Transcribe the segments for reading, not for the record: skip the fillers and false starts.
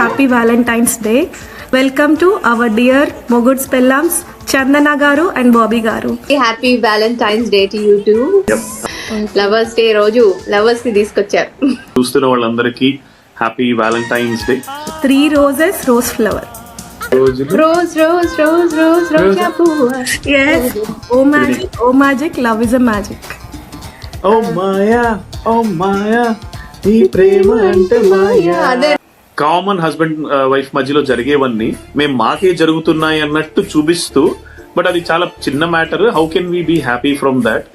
Happy Valentine's Day. Welcome to our dear Moguds Pellams, Chandana Garu and Bobby Garu. Happy Valentine's Day to you too. Lovers Day రోజు lovers ని తీసుకొచ్చారు. చూస్తున్న వాళ్ళందరికీ happy valentine's day. 3 roses, rose flower. Rose rose rose rose రోజా పువ్వు. Yes. Oh magic, love is a magic. ఓ మాయా ఈ ప్రేమ అంటే మాయా. అదే కామన్ హస్బెండ్ వైఫ్ మధ్యలో జరిగేవన్నీ మేము మాకే జరుగుతున్నాయి అన్నట్టు చూపిస్తూ, బట్ అది చాలా చిన్న matter. How can we be happy from that?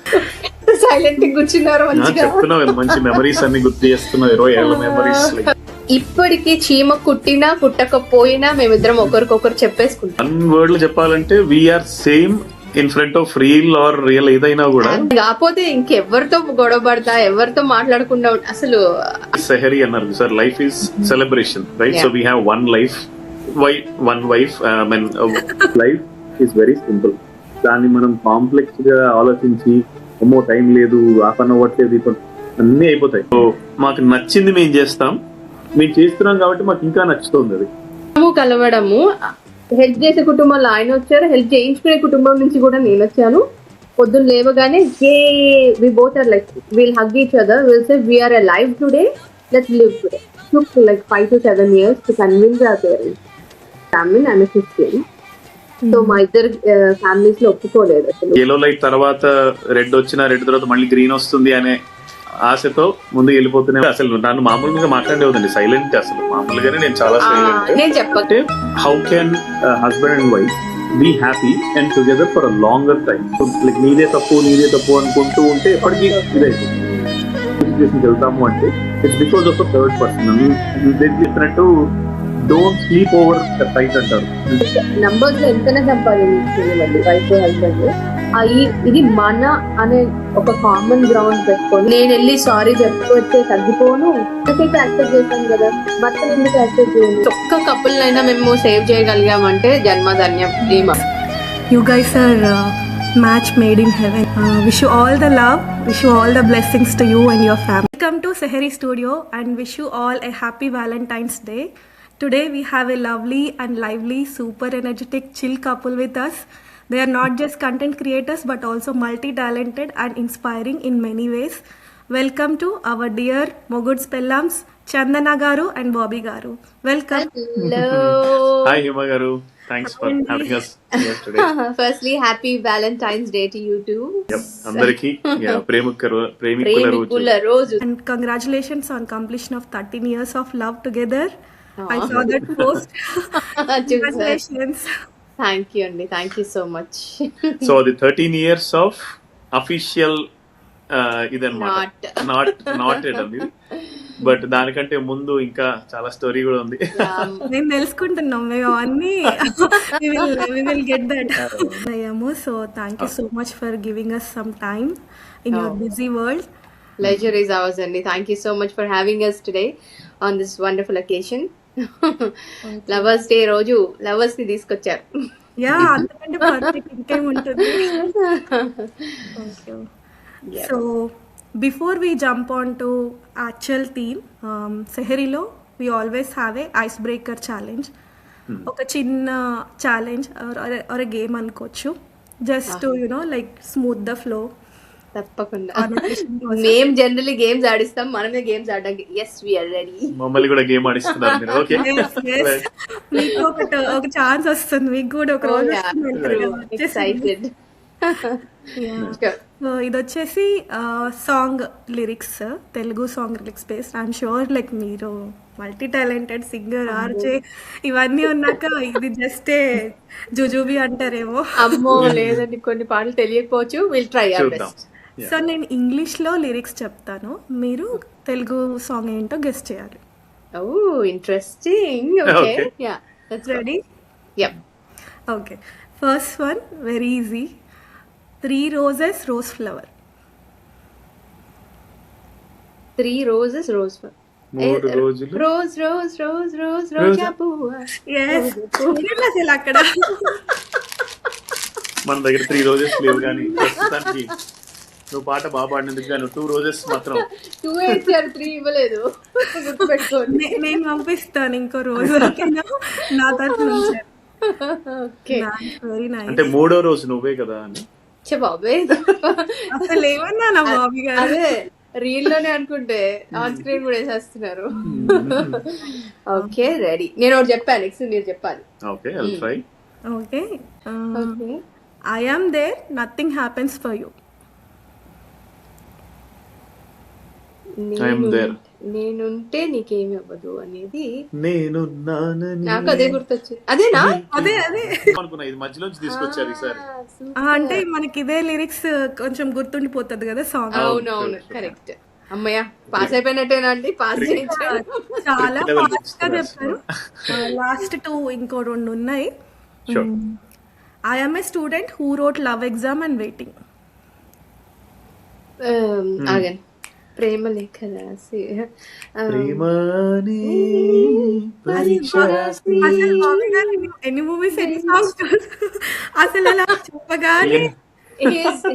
Silent గా కూర్చున్నారు మంచిగా. చెప్తున్నావు మంచి మెమరీస్ అన్ని గుర్తు చేస్తున్నావు. 20 ఏళ్ళ మెమరీస్. ఇప్పటికి చీమ కుట్టినా కుట్టకపోయినా మేమిద్దరం ఒకరికొకరు చెప్పేసుకుంటాం. వన్ వర్డ్ లో చెప్పాలంటే we are same in front of real ఏదైనా కూడా. కాకపోతే ఇంకెవరితో గొడవ పడతా, ఎవరితో మాట్లాడకుండా అసలు. సెహరీ అన్నారు sir, life is celebration, right? So we have one life, life is very simple. దాన్ని మనం కాంప్లెక్స్ గా ఆలోచించి అమ్మో టైం లేదు, ఆ పని అవ్వట్లేదు, అన్ని అయిపోతాయి. సో మాకు నచ్చింది మేము చేస్తాం, మేము చేస్తున్నాం కాబట్టి మాకు ఇంకా నచ్చుతుంది అది. కలవడము, హెల్ప్ చేసే కుటుంబంలో ఆయన వచ్చారు, హెల్ప్ చేయించుకునే కుటుంబం నుంచి కూడా నేను వచ్చాను. పొద్దున్న లేవగానే we both are like will hug each other, will say we are alive today, let's live today. took like 5 to 7 years to convince our parents. I'm a Christian. So మా ఇద్దరు ఫ్యామిలీస్ లో ఒప్పుకోలేదు అసలు. ఎల్లో లైట్ తర్వాత red వచ్చిన, red తర్వాత మళ్ళీ green వస్తుంది అనే ఆశతో ముందుకు వెళ్ళిపోతున్నా. అసలు నన్ను మామూలుగా మాట్లాడేవద్దండి, సైలెంట్. అసలు మామూలుగానే నేను చాలా సైలెంట్. నేను చెప్పంటే how can husband and wife be happy and together for a longer time? Like నీదే తప్పు అనుకుంటూ ఉంటే ఎప్పటికీ ఇదైతే వెళ్తాము అంటే it's because of a third person. చెప్పినట్టు don't sleep over the fight అంటారు. నంబర్స్ లో ఎంతైనా సంపాదించుకోవాలి వైఫ్ హస్బెండ్. ఇది మన అనే ఒక కామన్ గ్రౌండ్ పెట్టుకొని నేను వెళ్ళి సారీ చెప్పుకొచ్చే తగ్గిపోను. యాక్సెప్ట్ చేశాను కదా, భర్తను ఎందుకు యాక్సెప్ట్ చేయను? ఒక్క కపుల్ అయినా మేము save చేయగలిగామంటే జన్మధన్యం. You guys are match made in heaven. Wish you all the love, wish you all the blessings to you and your family. Welcome to Sehery Studio and wish you all a happy Valentine's Day. Today we have a lovely and lively, super energetic, chill couple with us. They are not just content creators but also multi-talented and inspiring in many ways. Welcome to our dear Moguds Pellams, Chandana Garu and Bobby Garu. Welcome. Hello. Hi Hima Garu. Thanks for having us here today. Firstly, happy Valentine's Day to you too. Yep. Andariki ప్రేమికుల రోజు. And congratulations on completion of 13 years of love together. I saw that post. Congratulations. Thank you అండి, thank you so much. So అది 13 years of official ఇదన్నమాట, not అండి. But దానికంటే ముందు ఇంకా చాలా స్టోరీ కూడా ఉంది. నేను తెలుసుకుంటున్నాం మేము అన్ని. we will get that. So thank you so much for giving us some time in your busy world. Pleasure is ours అండి. Thank you so much for having us today on this wonderful occasion. Lovers day రోజు lovers ని తీసుకొచ్చారు. Yeah, అంతకంటే perfect ఇంకేం ఉంటుంది. So before we jump on to actual theme, సెహరీలో we always have a ice breaker challenge. ఒక చిన్న challenge or game అనుకోవచ్చు, just to like smooth the flow. తప్పకుండా. మేము జనరల్లీ గేమ్స్ ఆడిస్తాం, మనమే గేమ్స్ ఆడడానికి ఎస్ వి ఆర్ రెడీ. మమ్మల్ని కూడా గేమ్ ఆడిస్తున్నారు మీరు. ఓకే, మీకు ఒక ఛాన్స్ వస్తుంది, మీకు కూడా ఒక రోజు. ఎక్సైటెడ్. ఇది వచ్చేసి song lyrics, Telugu song lyrics based. I'm sure like మీరు మల్టీ టాలెంటెడ్ సింగర్, ఆర్జే ఇవన్నీ ఉన్నాక ఇది జస్ట్ జుజుబి అంటారేమో. అమ్మో లేదండి, కొన్ని పాటలు తెలియకపోవచ్చు. Will try our best. So నేను ఇంగ్లీష్లో లిరిక్స్ చెప్తాను, మీరు తెలుగు సాంగ్ ఏంటో గెస్ట్ చేయాలి. Oh interesting. Okay, yeah that's ready. Yeah okay, first one very easy. 3 roses, rose flower. 3 roses, rose flower. 3 రోజులు రోజ్ రోజ్ రోజ్ రోజ్ రోజా పువ్వు. yes అసలు అక్కడ మన దగ్గర 3 రోజెస్ లేవు, కానీ ప్రస్తుతానికి నువ్వు పాట బాగా పాడినందుకు గాను 2 రోజెస్ మాత్రం 2 ఇచ్చారు 3 ఇవ్వలేదు గుర్తుపెట్టుకోండి. నేను పంపిస్తాను ఇంకో రోజు నా తరఫు నుంచి. Okay very nice. అంటే 3వ రోజు నువ్వే కదా అని. బాబే అసలు ఏమన్నా నా బాబీ గారు. అదే రీల్ లోనే అనుకుంటే ఆన్ స్క్రీన్ కూడా వేసేస్తున్నారు. Okay ready. నేను ఒకటి చెప్పాను, నెక్స్ట్ మీరు చెప్పాలి. Okay I will try. Okay. Okay I am there, nothing happens for you. I am there. నేనుంటే నీకేమి అవ్వదు అనేది నేనున్నానని నాకు అదే గుర్తొచ్చింది. అదేనా? అదే అనుకున్నా, ఇది మధ్యలోంచి తీసుకొచ్చారు ఈసారి. అంటే మనకి ఇదే లిరిక్స్ కొంచెం గుర్తుండిపోతుంది కదా సాంగ్. అవునవును కరెక్ట్. అమ్మయ్య పాస్ అయిపోయినట్టేనా అండి? పాస్ చేయించారు. చాలా ఫాస్ట్ గా చెప్పారు. లాస్ట్ 2 ఇంకో 2 ఉన్నాయి. Sure. I am a student who wrote love exam and waiting. ఆగండి. ప్రేమ లేఖ రాసి ప్రేమని పరీక్ష రాసి. అసలు బాబీ గారు ఎన్ని మూవీస్ ఎన్ని సాంగ్స్ అసలు అలా చెప్పగానే.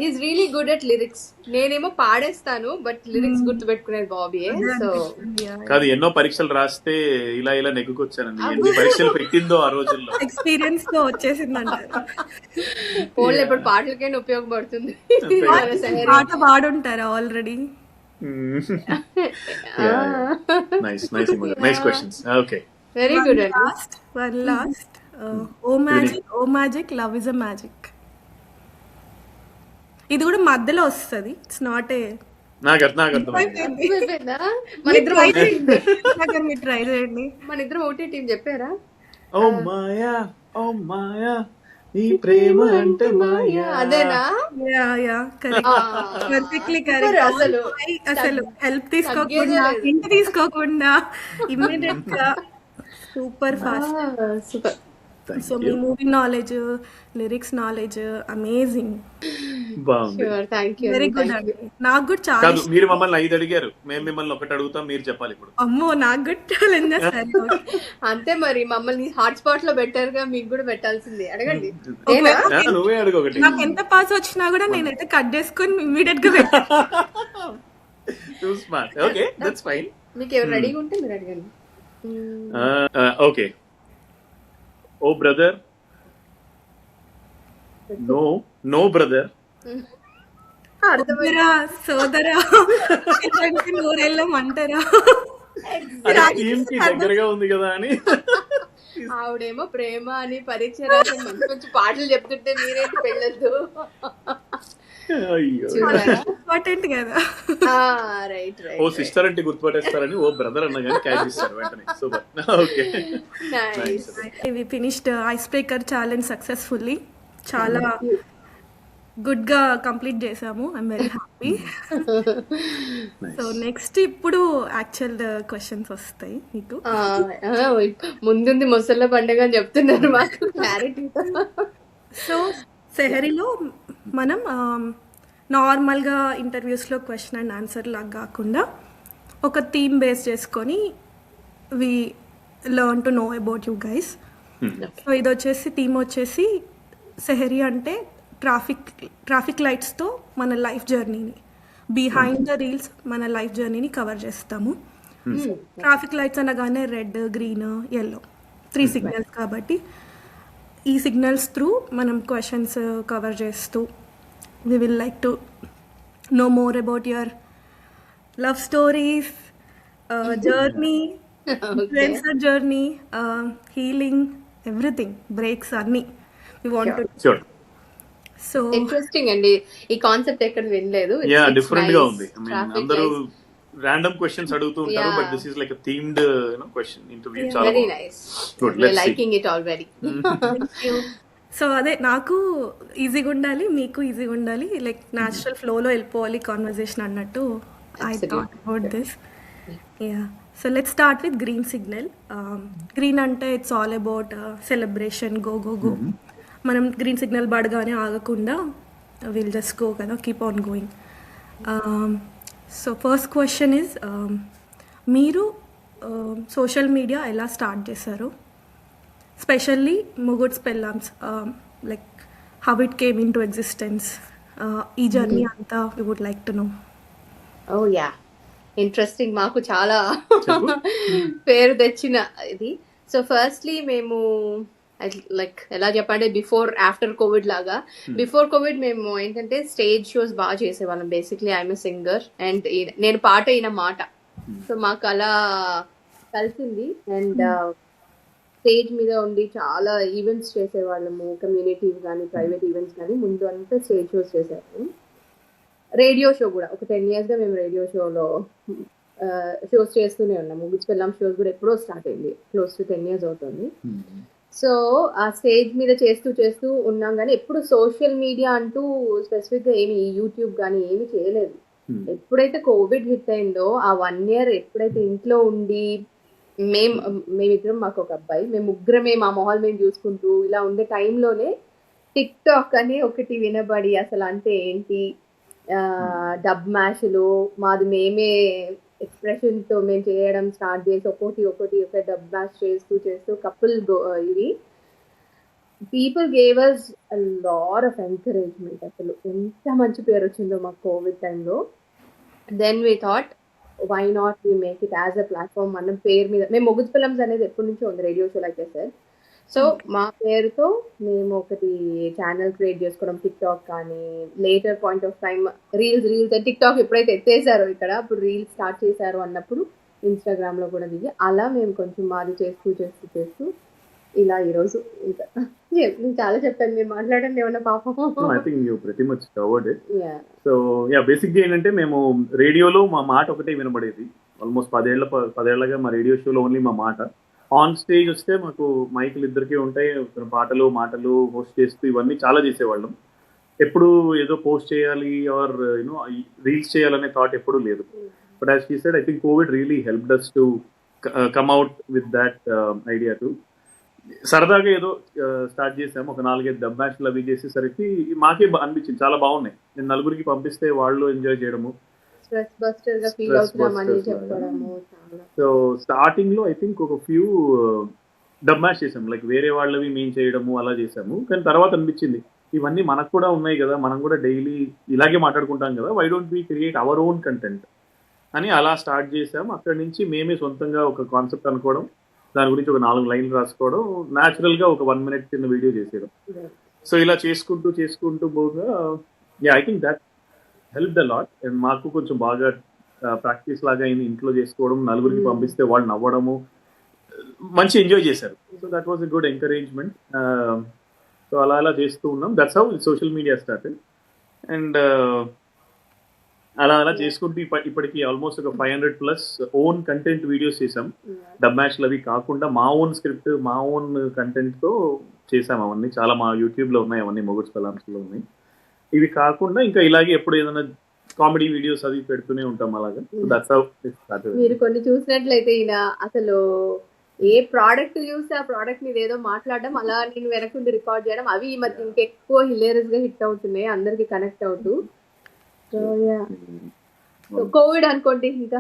Is really good at lyrics. నేనేమో పాడేస్తాను బట్ లిరిక్స్ గుర్తుపెట్టుకునేది బాబీ. సో కాదు, ఎన్నో పరీక్షలు రాస్తే ఇలా ఇలా నెగ్గుకొచ్చానండి. ఎన్ని పరీక్షలు పెట్టిందో ఆ రోజుల్లో. ఎక్స్పీరియన్స్ తో వచ్చేసిందంట. ఫోన్లో ఇప్పుడు పాటలకైనా ఉపయోగపడుతుంది. పాట పాడుంటారా already? Nice questions. Okay very good అండి. Last oh magic love is a magic. ఇది కూడా మధ్యలో వస్తుంది. It's not a. నాకు అర్థం. అయిపోయిందా? మన ఇద్దరం మీరు ట్రై చేయండి. మన ఇద్దరం ఒకటే టీం చెప్పారా? ఓ మాయా ఓ మాయా ఈ ప్రేమ అంటే మాయా. అదేనా? Perfectly correct. అసలు హెల్ప్ తీసుకోకుండా ఇంటి తీసుకోకుండా ఇమ్మీడియట్ గా సూపర్ ఫాస్ట్. సూపర్. సో మీ movie knowledge, lyrics knowledge amazing. బాగుంది. వెరీ గుడ్ అండి. నాకు కూడా చాలా. కాదు, మీరు మమ్మల్ని 5 అడిగారు, మేము మిమ్మల్ని ఒకటి అడుగుతాం, మీరు చెప్పాలి ఇప్పుడు. అమ్మో నాకు కూడా టాలెంట్. అంతే మరి, మమ్మల్ని హాట్ స్పాట్ లో పెట్టారుగా, మీకు కూడా పెట్టాల్సింది. అడగండి. నువ్వే అడుగు ఒకటి. నాకు ఎంత పాస్ వచ్చినా కూడా నేనైతే కట్ చేసుకొని ఇమ్మీడియట్ గా పెట్టాను. Two smart. Okay that's fine. మీకు ఎవరు రెడీగా ఉంటే మీరు అడగండి. ఓకే. ఓ బ్రదర్, నో బ్రదర్, సోదరా నూరెళ్ళం అంటారా? ఏంటి దగ్గరగా ఉంది కదా అని. ఆవిడేమో ప్రేమ అని పరీక్ష రాసి మంచి మంచి పాటలు చెప్తుంటే మీరేంటి పెళ్ళొద్దు. ఇంపార్టెంట్ కదా. Right right. ఓ సిస్టర్ అంటే గుర్తుపట్టేస్తారని ఓ బ్రదర్ అన్న కానీ క్యాచ్ చేస్తారు వెంటనే. Super. Okay we finished ice breaker challenge successfully. చాలా గుడ్ గా కంప్లీట్ చేసాము. I'm very happy. So next ఇప్పుడు యాక్చువల్ క్వశ్చన్స్ వస్తాయి మీకు. ముందుంది ముసళ్ళ పండుగ అని చెప్తున్నారు మాకు క్లారిటీ. సో సెహరీలో మనం నార్మల్గా ఇంటర్వ్యూస్లో క్వశ్చన్ అండ్ ఆన్సర్ లాగా కాకుండా ఒక థీమ్ బేస్ చేసుకొని we learn to know about you guys. So ఇది వచ్చేసి థీమ్ వచ్చేసి సెహరీ అంటే ట్రాఫిక్ లైట్స్తో మన లైఫ్ జర్నీని, బిహైండ్ ద రీల్స్ మన లైఫ్ జర్నీని కవర్ చేస్తాము. ట్రాఫిక్ లైట్స్ అనగానే రెడ్, గ్రీన్, ఎల్లో 3 సిగ్నల్స్ కాబట్టి ఈ సిగ్నల్స్ త్రూ మనం క్వశ్చన్స్ కవర్ చేస్తూ we will like to know more about your love stories, journey, influencer journey, healing, everything, breaks anni we want to. Sure. So interesting అండి. ఈ concept ఎక్కడ వినలేదు. Yeah, different గా ఉంది. I mean అందరూ random questions అడుగుతూ ఉంటారు, but this is like a themed question interview. Very nice. Good. Let's see. Liking it already. So అదే నాకు ఈజీగా ఉండాలి, మీకు ఈజీగా ఉండాలి, లైక్ న్యాచురల్ ఫ్లోలో వెళ్ళిపోవాలి కాన్వర్జేషన్ అన్నట్టు I thought about this. Yeah, so let's start with green signal. Green అంటే it's all about celebration, go go go. మనం గ్రీన్ సిగ్నల్ పడగానే ఆగకుండా విల్ జస్ట్ గో కదా, keep on going. So first question is, మీరు social media ఎలా start చేశారు? Especially Mugud's Pellams, like how it came into existence, ఈ journey అంతా we would like to know. Oh yeah, interesting. మాకు చాలా చెప్పు. పేరు తెచ్చిన ఇది. సో ఫస్ట్లీ మేము లైక్ ఎలా చెప్పంటే బిఫోర్ ఆఫ్టర్ కోవిడ్ లాగా, బిఫోర్ కోవిడ్ మేము ఏంటంటే స్టేజ్ షోస్ బాగా చేసేవాళ్ళం. Basically I'm a singer and నేను పాట అయిన మాట. సో మాకు అలా కలిసింది అండ్ స్టేజ్ మీద ఉండి చాలా ఈవెంట్స్ చేసేవాళ్ళము. కమ్యూనిటీ కానీ ప్రైవేట్ ఈవెంట్స్ కానీ ముందు అంతా స్టేజ్ షోస్ చేసేవాళ్ళం. రేడియో షో కూడా ఒక 10 years గా మేము రేడియో షోలో షోస్ చేస్తూనే ఉన్నాము. ముగ్గురు షోస్ కూడా ఎప్పుడో స్టార్ట్ అయింది, క్లోజ్ టు 10 years అవుతుంది. సో ఆ స్టేజ్ మీద చేస్తూ ఉన్నాం కానీ ఎప్పుడు సోషల్ మీడియా అంటూ స్పెసిఫిక్గా ఏమి యూట్యూబ్ కానీ ఏమి చేయలేదు. ఎప్పుడైతే కోవిడ్ హిట్ అయిందో ఆ 1 year ఎప్పుడైతే ఇంట్లో ఉండి మేమిద్దరం, మాకు ఒక అబ్బాయి, మేము ముగ్గురమే మా మొహాలు మేము చూసుకుంటూ ఇలా ఉండే టైంలోనే టిక్ టాక్ అని ఒకటి వినబడి అసలు అంటే ఏంటి, డబ్ మ్యాష్లు మాది మేమే ఎక్స్ప్రెషన్తో మేము చేయడం స్టార్ట్ చేసి ఒక డబ్ మ్యాష్ చేస్తూ కపుల్ ఇవి people gave us a lot of encouragement. అసలు ఎంత మంచి పేరు వచ్చిందో మాకు కోవిడ్ టైంలో. Then we thought why not we make it as a platform. మన పేరు మీద మేము మొగుజ్ ఫిల్మ్స్ అనేది ఎప్పటి నుంచో ఉంది, radio show like sir. So మా పేరుతో మేము ఒకటి ఛానల్ క్రియేట్ చేసుకోవడం, టిక్ టాక్ కానీ later point of time reels tick talk ఎప్పుడైతే ఎత్తేసారో ఇక్కడ, అప్పుడు రీల్స్ స్టార్ట్ చేశారు అన్నప్పుడు ఇన్స్టాగ్రామ్లో కూడా దిగి అలా మేము కొంచెం మాది చేస్తూ ఇలా ఈరోజు ఇంకా నేను చాలా చెప్పాను, మీరు మాట్లాడండి ఏమన్నా పాపం. I think you pretty much covered it. So yeah, బేసిక్గా ఏంటంటే మేము రేడియోలో మా మాట ఒకటే వినబడేది. ఆల్మోస్ట్ 10 ఏళ్ళగా మా రేడియో షోలో ఓన్లీ మా మాట. ఆన్ స్టేజ్ వస్తే మాకు మైకులు ఇద్దరికీ ఉంటాయి, పాటలు మాటలు హోస్ట్ చేస్తూ ఇవన్నీ చాలా చేసేవాళ్ళం. ఎప్పుడు ఏదో పోస్ట్ చేయాలి ఆర్ యూనో రీల్స్ చేయాలనే థాట్ ఎప్పుడూ లేదు. But as she said, I think Covid really helped us to come out with that idea too. సరదాగా ఏదో స్టార్ట్ చేసాము, ఒక 4-5 డబ్ మ్యాచ్లు అవి చేసేసరికి మాకే అనిపించింది చాలా బాగున్నాయి. నేను నలుగురికి పంపిస్తే వాళ్ళు ఎంజాయ్ చేయడము. సో స్టార్టింగ్ లో ఐ థింక్ ఒక ఫ్యూ డబ్ మ్యాచ్ చేసాము, లైక్ వేరే వాళ్ళవి మేము చేయడము అలా చేసాము. కానీ తర్వాత అనిపించింది ఇవన్నీ మనకు కూడా ఉన్నాయి కదా, మనం కూడా డైలీ ఇలాగే మాట్లాడుకుంటాం కదా, why don't we create our own content అని అలా స్టార్ట్ చేసాము. అక్కడి నుంచి మేమే సొంతంగా ఒక కాన్సెప్ట్ అనుకోవడం, దాని గురించి ఒక 4 లైన్లు రాసుకోవడం, న్యాచురల్ గా ఒక 1 minute చిన్న వీడియో చేసేయడం. సో ఇలా చేసుకుంటూ పోగా I think that help the lot. And మాకు కొంచెం బాగా ప్రాక్టీస్ లాగా అయింది ఇంట్లో చేసుకోవడం, నలుగురికి పంపిస్తే వాళ్ళు నవ్వడము, మంచి ఎంజాయ్ చేశారు. So that was a good encouragement. So అలా చేస్తూ ఉన్నాం. That's how social media started. And అలా చేసుకుంటూ ఇప్పటికి ఆల్మోస్ట్ ఒక 500+ ఓన్ కంటెంట్ వీడియోస్ చేసాం. డబ్ మ్యాచ్లు అవి కాకుండా మా ఓన్ స్క్రిప్ట్, మా ఓన్ కంటెంట్తో చేసాం. అవన్నీ చాలా మా యూట్యూబ్లో ఉన్నాయి, అవన్నీ మొగుడ్స్ ఫిల్మ్స్లో ఉన్నాయి. ఇవి కాకుండా ఇంకా ఇలాగే ఎప్పుడు ఏదైనా కామెడీ వీడియోస్ అవి పెడుతూనే ఉంటాం అలాగా. That's how it started. మీరు కొన్ని చూసినట్లయితే ఈయన అసలు ఏ ప్రోడక్ట్ చూస్తే ఆ ప్రోడక్ట్ మీద ఏదో మాట్లాడడం, అలా నేను వెనకుండి రికార్డ్ చేయడం, అవి ఈ మధ్య ఇంకెక్కువ హిలేరియస్ గా హిట్ అవుతున్నాయి, అందరికి కనెక్ట్ అవుతూ. సో కోవిడ్ అనుకోండి, ఇంకా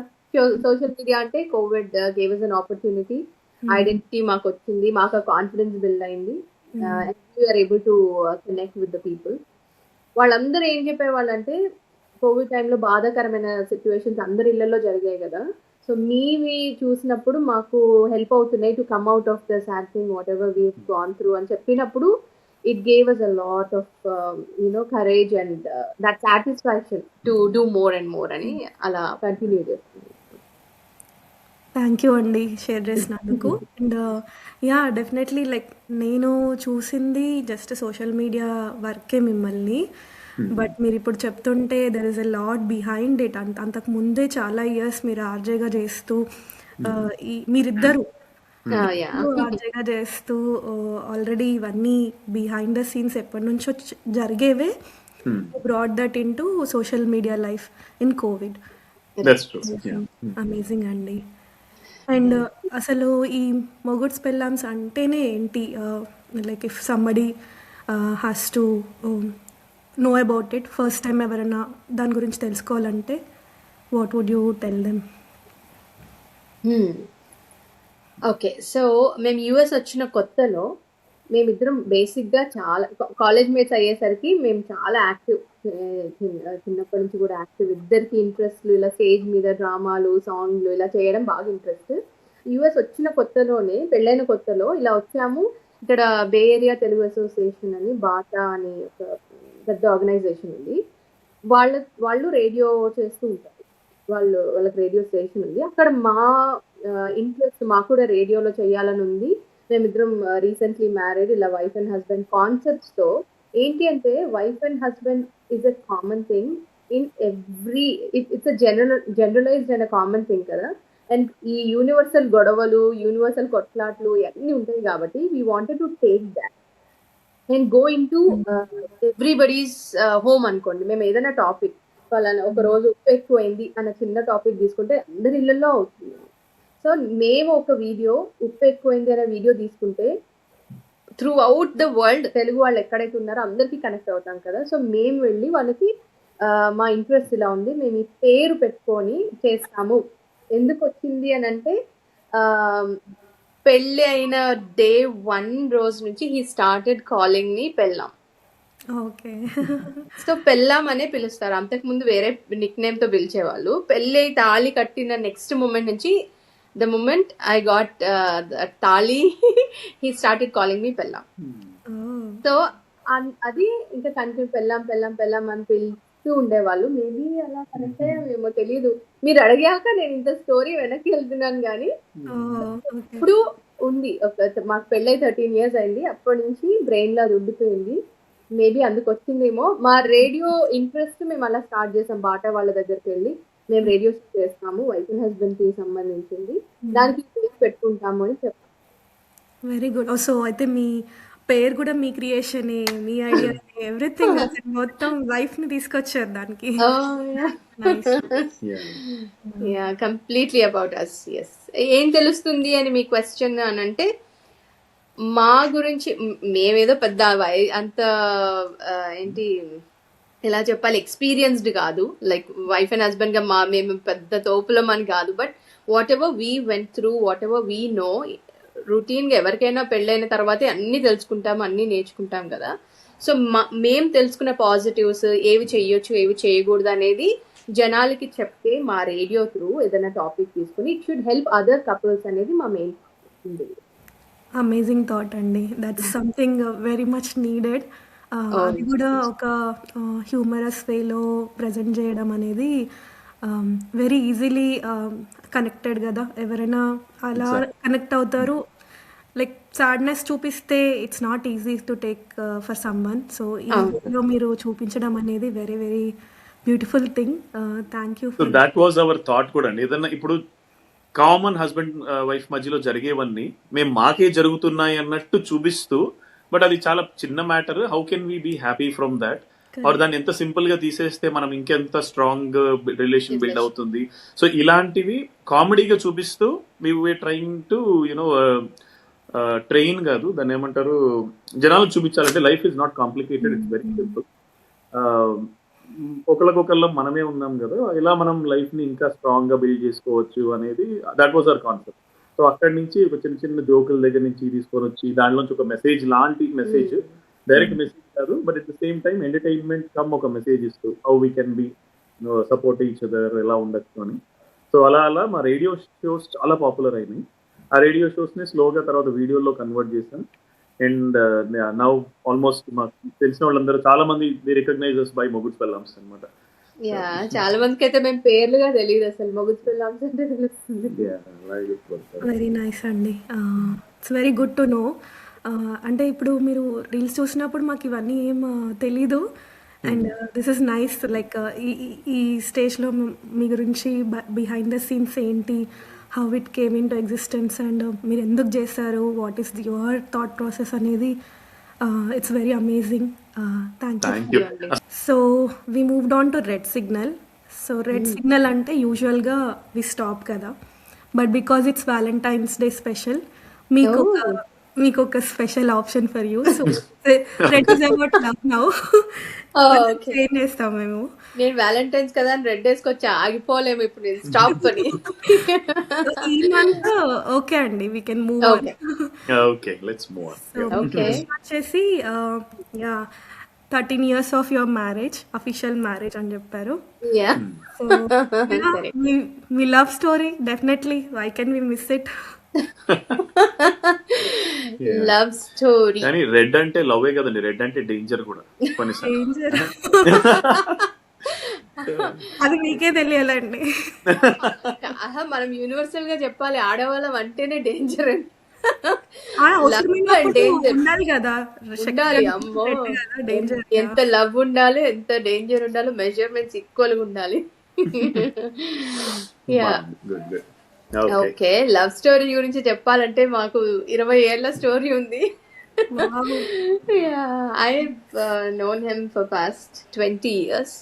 సోషల్ మీడియా అంటే Covid gave us an opportunity. Identity మాకు వచ్చింది, మాకు కాన్ఫిడెన్స్ బిల్డ్ అయింది, we are able to connect with the people. వాళ్ళందరూ ఏం చెప్పేవాళ్ళు అంటే, కోవిడ్ టైంలో బాధాకరమైన సిచ్యువేషన్స్ అందరి ఇళ్లలో జరిగాయి కదా, సో మీవి చూసినప్పుడు మాకు హెల్ప్ అవుతున్నాయి to come out of the sad thing what ever we gone through అని చెప్పినప్పుడు it gave us a lot of courage and that satisfaction to do more and more అని అలా కంటిన్యూ చేస్తుంది. థ్యాంక్ యూ అండి share చేసినందుకు. And definitely like నేను చూసింది just social media వర్కే మిమ్మల్ని, బట్ మీరు ఇప్పుడు చెప్తుంటే there is a lot behind it. అంతకు ముందే చాలా ఇయర్స్ మీరు ఆర్జేగా చేస్తూ మీరిద్దరు ఆర్జేగా చేస్తూ ఆల్రెడీ ఇవన్నీ బిహైండ్ ద సీన్స్ ఎప్పటి నుంచో జరిగేవే brought that in to social media life in covid. Amazing అండి. అండ్ అసలు ఈ మొగుడ్స్ పెళ్ళామ్స్ అంటేనే ఏంటి, like if somebody has to know about it, first time ఎవరైనా దాని గురించి తెలుసుకోవాలంటే what would you tell them? Okay, so మేము యూఎస్ వచ్చిన కొత్తలో మేమిద్దరం బేసిక్గా చాలా కాలేజ్ మేట్స్ అయ్యేసరికి మేము చాలా యాక్టివ్, చిన్నప్పటి నుంచి కూడా యాక్టివ్. ఇద్దరికి ఇంట్రెస్ట్లు ఇలా స్టేజ్ మీద డ్రామాలు, సాంగ్లు ఇలా చేయడం బాగా ఇంట్రెస్ట్. యూఎస్ వచ్చిన కొత్తలోనే, పెళ్ళైన కొత్తలో ఇలా వచ్చాము. ఇక్కడ బే ఏరియా తెలుగు అసోసియేషన్ అని, బాటా అని ఒక పెద్ద ఆర్గనైజేషన్ ఉంది. వాళ్ళు రేడియో చేస్తూ ఉంటారు. వాళ్ళకి రేడియో స్టేషన్ ఉంది. అక్కడ మా ఇంట్రెస్ట్, మాకు కూడా రేడియోలో చేయాలని ఉంది. మేమిద్దరం రీసెంట్లీ మ్యారీడ్, ఇలా వైఫ్ అండ్ హస్బెండ్ కాన్సెప్ట్స్తో. ఏంటి అంటే wife and husband is a common thing in every, it's a generalized and a common thing కదా. అండ్ ఈ యూనివర్సల్ గొడవలు, యూనివర్సల్ కొట్లాట్లు ఇవన్నీ ఉంటాయి కాబట్టి we wanted to take that and go into everybody's home అనుకోండి. మేము ఏదైనా టాపిక్, వాళ్ళని ఒక రోజు ఉప్పు ఎక్కువైంది అన్న చిన్న టాపిక్ తీసుకుంటే అందరి ఇళ్లలో అవుతుంది. సో మేము ఒక వీడియో, ఉప్పు ఎక్కువైంది అనే వీడియో తీసుకుంటే through out the world Telugu వాళ్ళు ఎక్కడైతే ఉన్నారో అందరికీ కనెక్ట్ అవుతాం కదా. సో మేము వెళ్ళి వాళ్ళకి మా ఇంట్రెస్ట్ ఇలా ఉంది, మేము ఈ పేరు పెట్టుకొని చేస్తాము. ఎందుకు వచ్చింది అని అంటే పెళ్ళి అయిన డే 1 రోజు నుంచి హీ స్టార్టెడ్ కాలింగ్ మీ పెళ్ళాం. ఓకే. సో పెళ్ళాం అనే పిలుస్తారు. అంతకుముందు వేరే నిక్ నేమ్ తో పిలిచేవాళ్ళు. పెళ్ళి తాళి కట్టిన నెక్స్ట్ మూమెంట్ నుంచి, ద మూమెంట్ ఐ గాట్ తాళి, హీ స్టార్టెడ్ కాలింగ్ మీ పెళ్ళాం. సో అది ఇంకా కంటిన్యూ పెళ్ళాం పెళ్ళాం పెళ్ళాం అని పిలుస్తూ ఉండేవాళ్ళు. మేబీ అలా కరెక్ట్ అయ్యామేమో తెలియదు. మీరు అడిగాక నేను ఇంత స్టోరీ వెనక్కి వెళ్తున్నాను. కానీ ఇప్పుడు ఉంది, మాకు పెళ్ళై 13 years అయింది. అప్పటి నుంచి బ్రెయిన్ లో అది ఉండిపోయింది. మేబీ అందుకు వచ్చిందేమో. మా రేడియో ఇంట్రెస్ట్ మేము అలా స్టార్ట్ చేసాం. బాటా వాళ్ళ దగ్గరికి వెళ్ళి మేము రేడియో చేస్తాము, వైఫ్ అండ్ హస్బెండ్ కి సంబంధించింది, దానికి పేరు పెట్టుకుంటాము అని చెప్పాము. Very good. సో అయితే మీ పేరు కూడా మీ క్రియేషన్, మీ ఐడియా, ఎవ్రీథింగ్ మొత్తం లైఫ్ ని తీసుకొచ్చారు దానికి. Completely about us. ఎస్. ఏం తెలుస్తుంది అని మీ క్వశ్చన్ అని అంటే, మా గురించి మేమేదో పెద్ద అంత ఏంటి ఎలా చెప్పాలి, ఎక్స్పీరియన్స్డ్ కాదు. లైక్ వైఫ్ అండ్ హస్బెండ్ గా మేము పెద్ద తోపులం అని కాదు. But what ever we went through, what ever we know, routine గా ఎవరికైనా పెళ్ళైన తర్వాతే అన్ని తెలుసుకుంటాం, అన్ని నేర్చుకుంటాం కదా. సో మేము తెలుసుకున్న పాజిటివ్స్, ఏవి చెయ్యొచ్చు ఏవి చేయకూడదు అనేది జనాలకి చెప్తే, మా రేడియో త్రూ ఏదైనా టాపిక్ తీసుకుని it should help other couples అనేది మా మెయిన్ ఉంది. అమేజింగ్ థాట్ అండి. That's something very much needed. అది కూడా ఒక హ్యూమరస్ వేలో ప్రజెంట్ చేయడం అనేది వెరీ ఈజీలీ కనెక్టెడ్ కదా. ఎవరైనా అలా కనెక్ట్ అవుతారు. లైక్ సాడ్నెస్ చూపిస్తే it's not easy to take for someone. So ఈ వీడియో మీరు చూపించడం అనేది very very beautiful thing. Thank you. So that was our thought కూడా అండి. ఏదన్నా ఇప్పుడు కామన్ హస్బెండ్ వైఫ్ మధ్యలో జరిగేవన్నీ మేము మాకే జరుగుతున్నాయి అన్నట్టు చూపిస్తూ, బట్ అది చాలా చిన్న matter. How can we be happy from that? Or దాన్ని ఎంత సింపుల్ గా తీసేస్తే మనం ఇంకెంత స్ట్రాంగ్ రిలేషన్ బిల్డ్ అవుతుంది. సో ఇలాంటివి కామెడీగా చూపిస్తూ we were trying to you know train కాదు, దాన్ని ఏమంటారు, జనాలకు చూపించాలంటే life is not complicated, it's very simple. ఒకళ్ళకొకళ్ళ మనమే ఉన్నాం కదా, ఇలా మనం లైఫ్ ని ఇంకా స్ట్రాంగ్ గా బిల్డ్ చేసుకోవచ్చు అనేది that was our concept. So అక్కడి నుంచి ఒక చిన్న చిన్న జోకుల దగ్గర నుంచి తీసుకొని వచ్చి దానిలోంచి ఒక మెసేజ్ లాంటి మెసేజ్, డైరెక్ట్ మెసేజ్ కాదు, but at the same time entertainment come ఒక మెసేజ్ ఇస్తూ how we can be support each other, ఎలా ఉండొచ్చు అని. సో అలా అలా మా రేడియో షోస్ చాలా పాపులర్ అయినాయి. ఆ రేడియో షోస్ ని స్లోగా తర్వాత వీడియోలో కన్వర్ట్ చేశాను. అండ్ నౌ ఆల్మోస్ట్ మాకు తెలిసిన వాళ్ళందరూ చాలా మంది దే రికగ్నైజెస్ బై మొగుడ్స్ పెళ్ళాంస్ అనమాట. చాలా మందికి అయితే మేము పేర్లుగా తెలియదు అసలు, మొగుడ్స్ పెళ్ళాంస్ అంటే తెలుస్తుంది. వెరీ నైస్ అండి. It's very good to know. అంటే ఇప్పుడు మీరు రీల్స్ చూసినప్పుడు మాకు ఇవన్నీ ఏం తెలీదు. And this is nice. Like ఈ స్టేజ్లో మీ గురించి బిహైండ్ ద సీన్స్ ఏంటి, how it came in to existence, and మీరు ఎందుకు చేశారు, what is your thought process అనేది it's very amazing. Thank you. So we moved on to red signal. So red signal అంటే యూజువల్గా వి స్టాప్ కదా, but because it's Valentine's day special, మీకు ఒక special option for you. So red is about love now. Okay, change చేస్తాం మేము. నేను Valentine's కదా అని రెడ్ వేసుకొచ్చి ఆగిపోలేము ఇప్పుడు, నేను స్టాప్ అని. ఈ మంత్ ఓకే అండి, we can move on. Okay, Okay, let's move on. So okay, వచ్చేసి yeah 13 years of your marriage, official marriage అని చెప్పారు. యా, సో సరే. మీ love story definitely, why can we miss it? Love story. కానీ red అంటే లవ్వే కదండి, red అంటే డేంజర్ కూడా కొన్నిసార్లు. డేంజర్ అది మీకే తెలియాలండి. మనం యూనివర్సల్ గా చెప్పాలి, ఆడవాళ్ళం అంటేనే డేంజర్ అని. అవసరమైనప్పుడు danger. ఉండాలి కదా, ఉండాలి, అమ్మో, డేంజర్. ఎంత లవ్ ఉండాలి, ఎంత డేంజర్ ఉండాలి, మెజర్మెంట్స్ ఈక్వల్ గా ఉండాలి. Yeah, Good, good. Okay. Okay. Love story గురించి చెప్పాలంటే మాకు 20 ఏళ్ల స్టోరీ ఉంది. I known him for past 20 years.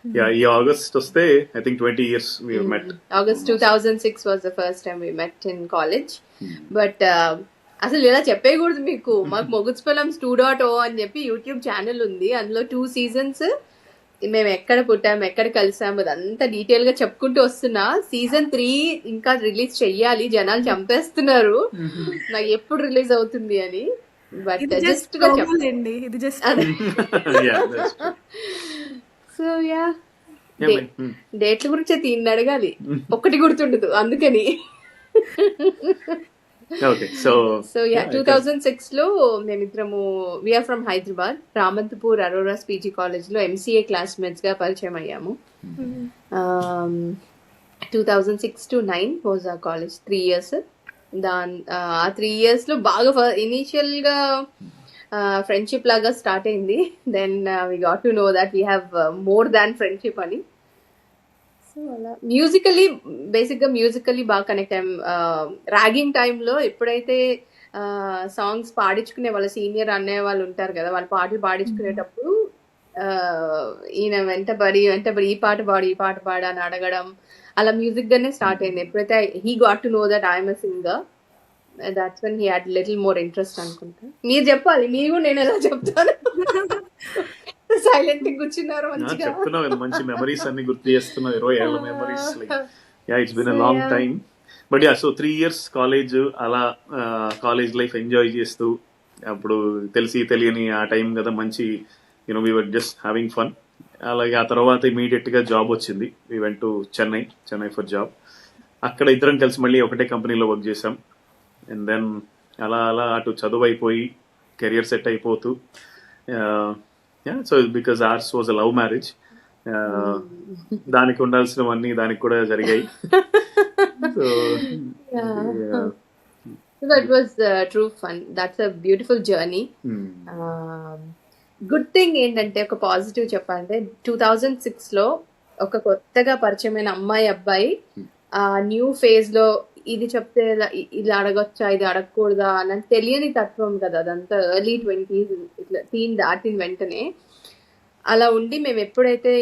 Yeah, ఈ ఆగస్ట్ వస్తే I think 20 years we have met. August 2006 was the first time we met in college. But అసలు ఇలా చెప్పేయకూడదు మీకు, మాకు మొగుడ్స్పల్లం 2.0 అని చెప్పి యూట్యూబ్ ఛానల్ ఉంది. అందులో 2 seasons మేము ఎక్కడ పుట్టాము, ఎక్కడ కలిసాము, అదంతా డీటెయిల్ గా చెప్పుకుంటూ వస్తున్నా. Season 3 ఇంకా రిలీజ్ చెయ్యాలి, జనాలు చంపేస్తున్నారు నాకు ఎప్పుడు రిలీజ్ అవుతుంది అని. బట్ జస్ట్ గా చెప్పండి. ఇది just Yeah, that's true. So yeah, Yeah, man. డేట్ల గురించి దీన్ని అడగాలి, ఒక్కటి గుర్తుండదు అందుకని. Okay, so సో యా, 2006 లో మేమిద్దరము, we're from Hyderabad, Ramanthapur Aurora's PG college లో ఎంసీఏ క్లాస్మేట్స్ గా పరిచయం అయ్యాము. 2006 to 9 was a college, 3 years. ఆ 3 years లో బాగా ఇనీషియల్ గా ఫ్రెండ్షిప్ లాగా స్టార్ట్ అయింది. Then we got to know that we have more than friendship అని. సో అలా మ్యూజికల్లీ బాగా కనెక్ట్ అయ్యాం. ర్యాగింగ్ టైంలో ఎప్పుడైతే సాంగ్స్ పాడించుకునే వాళ్ళ సీనియర్ అన్నయ్య వాళ్ళు ఉంటారు కదా, వాళ్ళ పాటలు పాడించుకునేటప్పుడు ఈయన వెంటబడి ఈ పాట పాడు అని అడగడం, అలా మ్యూజిక్ గానే స్టార్ట్ అయింది. ఎప్పుడైతే he got to know that I'm a singer, that's when he had little more interest అనుకుంటా. మీరు చెప్పాలి, మీరు నేను ఎలా చెప్తాను? సైలెంట్ కూర్చున్నారు మంచిగా. చెప్తున్నావు కదా, మంచి మెమరీస్ అన్ని గుర్తు చేస్తున్నావు, 20 ఏళ్ళ memories. It's been a long time. But yeah, so 3 years college, అలా కాలేజ్ లైఫ్ ఎంజాయ్ చేస్తూ, అప్పుడు తెలియని ఆ టైం కదా, మంచి we were just having fun. అలాగే ఆ తర్వాత ఇమీడియట్ గా జాబ్ వచ్చింది. We went to Chennai for job. అక్కడ ఇద్దరం కలిసి మళ్ళీ ఒకటే కంపెనీలో వర్క్ చేసాం. అండ్ దెన్ అలా అటు చదువు అయిపోయి కెరియర్ సెట్ అయిపోతూ, so because ours was a love marriage, దానికి ఉండాల్సినవన్నీ దానికి కూడా జరిగాయి. So that was true fun. That's a beautiful journey. Good thing ఏంటంటే, ఒక పాజిటివ్ చెప్పాలంటే, 2006 లో ఒక కొత్తగా పరిచయమైన అమ్మాయి అబ్బాయి ఆ న్యూ ఫేజ్ లో ఇది చెప్తే ఇలా అడగొచ్చా, ఇది అడగకూడదా అని తెలియని తత్వం కదా, అదంతా ఎర్లీ 20s, ఇట్లా టీన్ దాటిన వెంటనే అలా ఉండి మేము ఎప్పుడైతే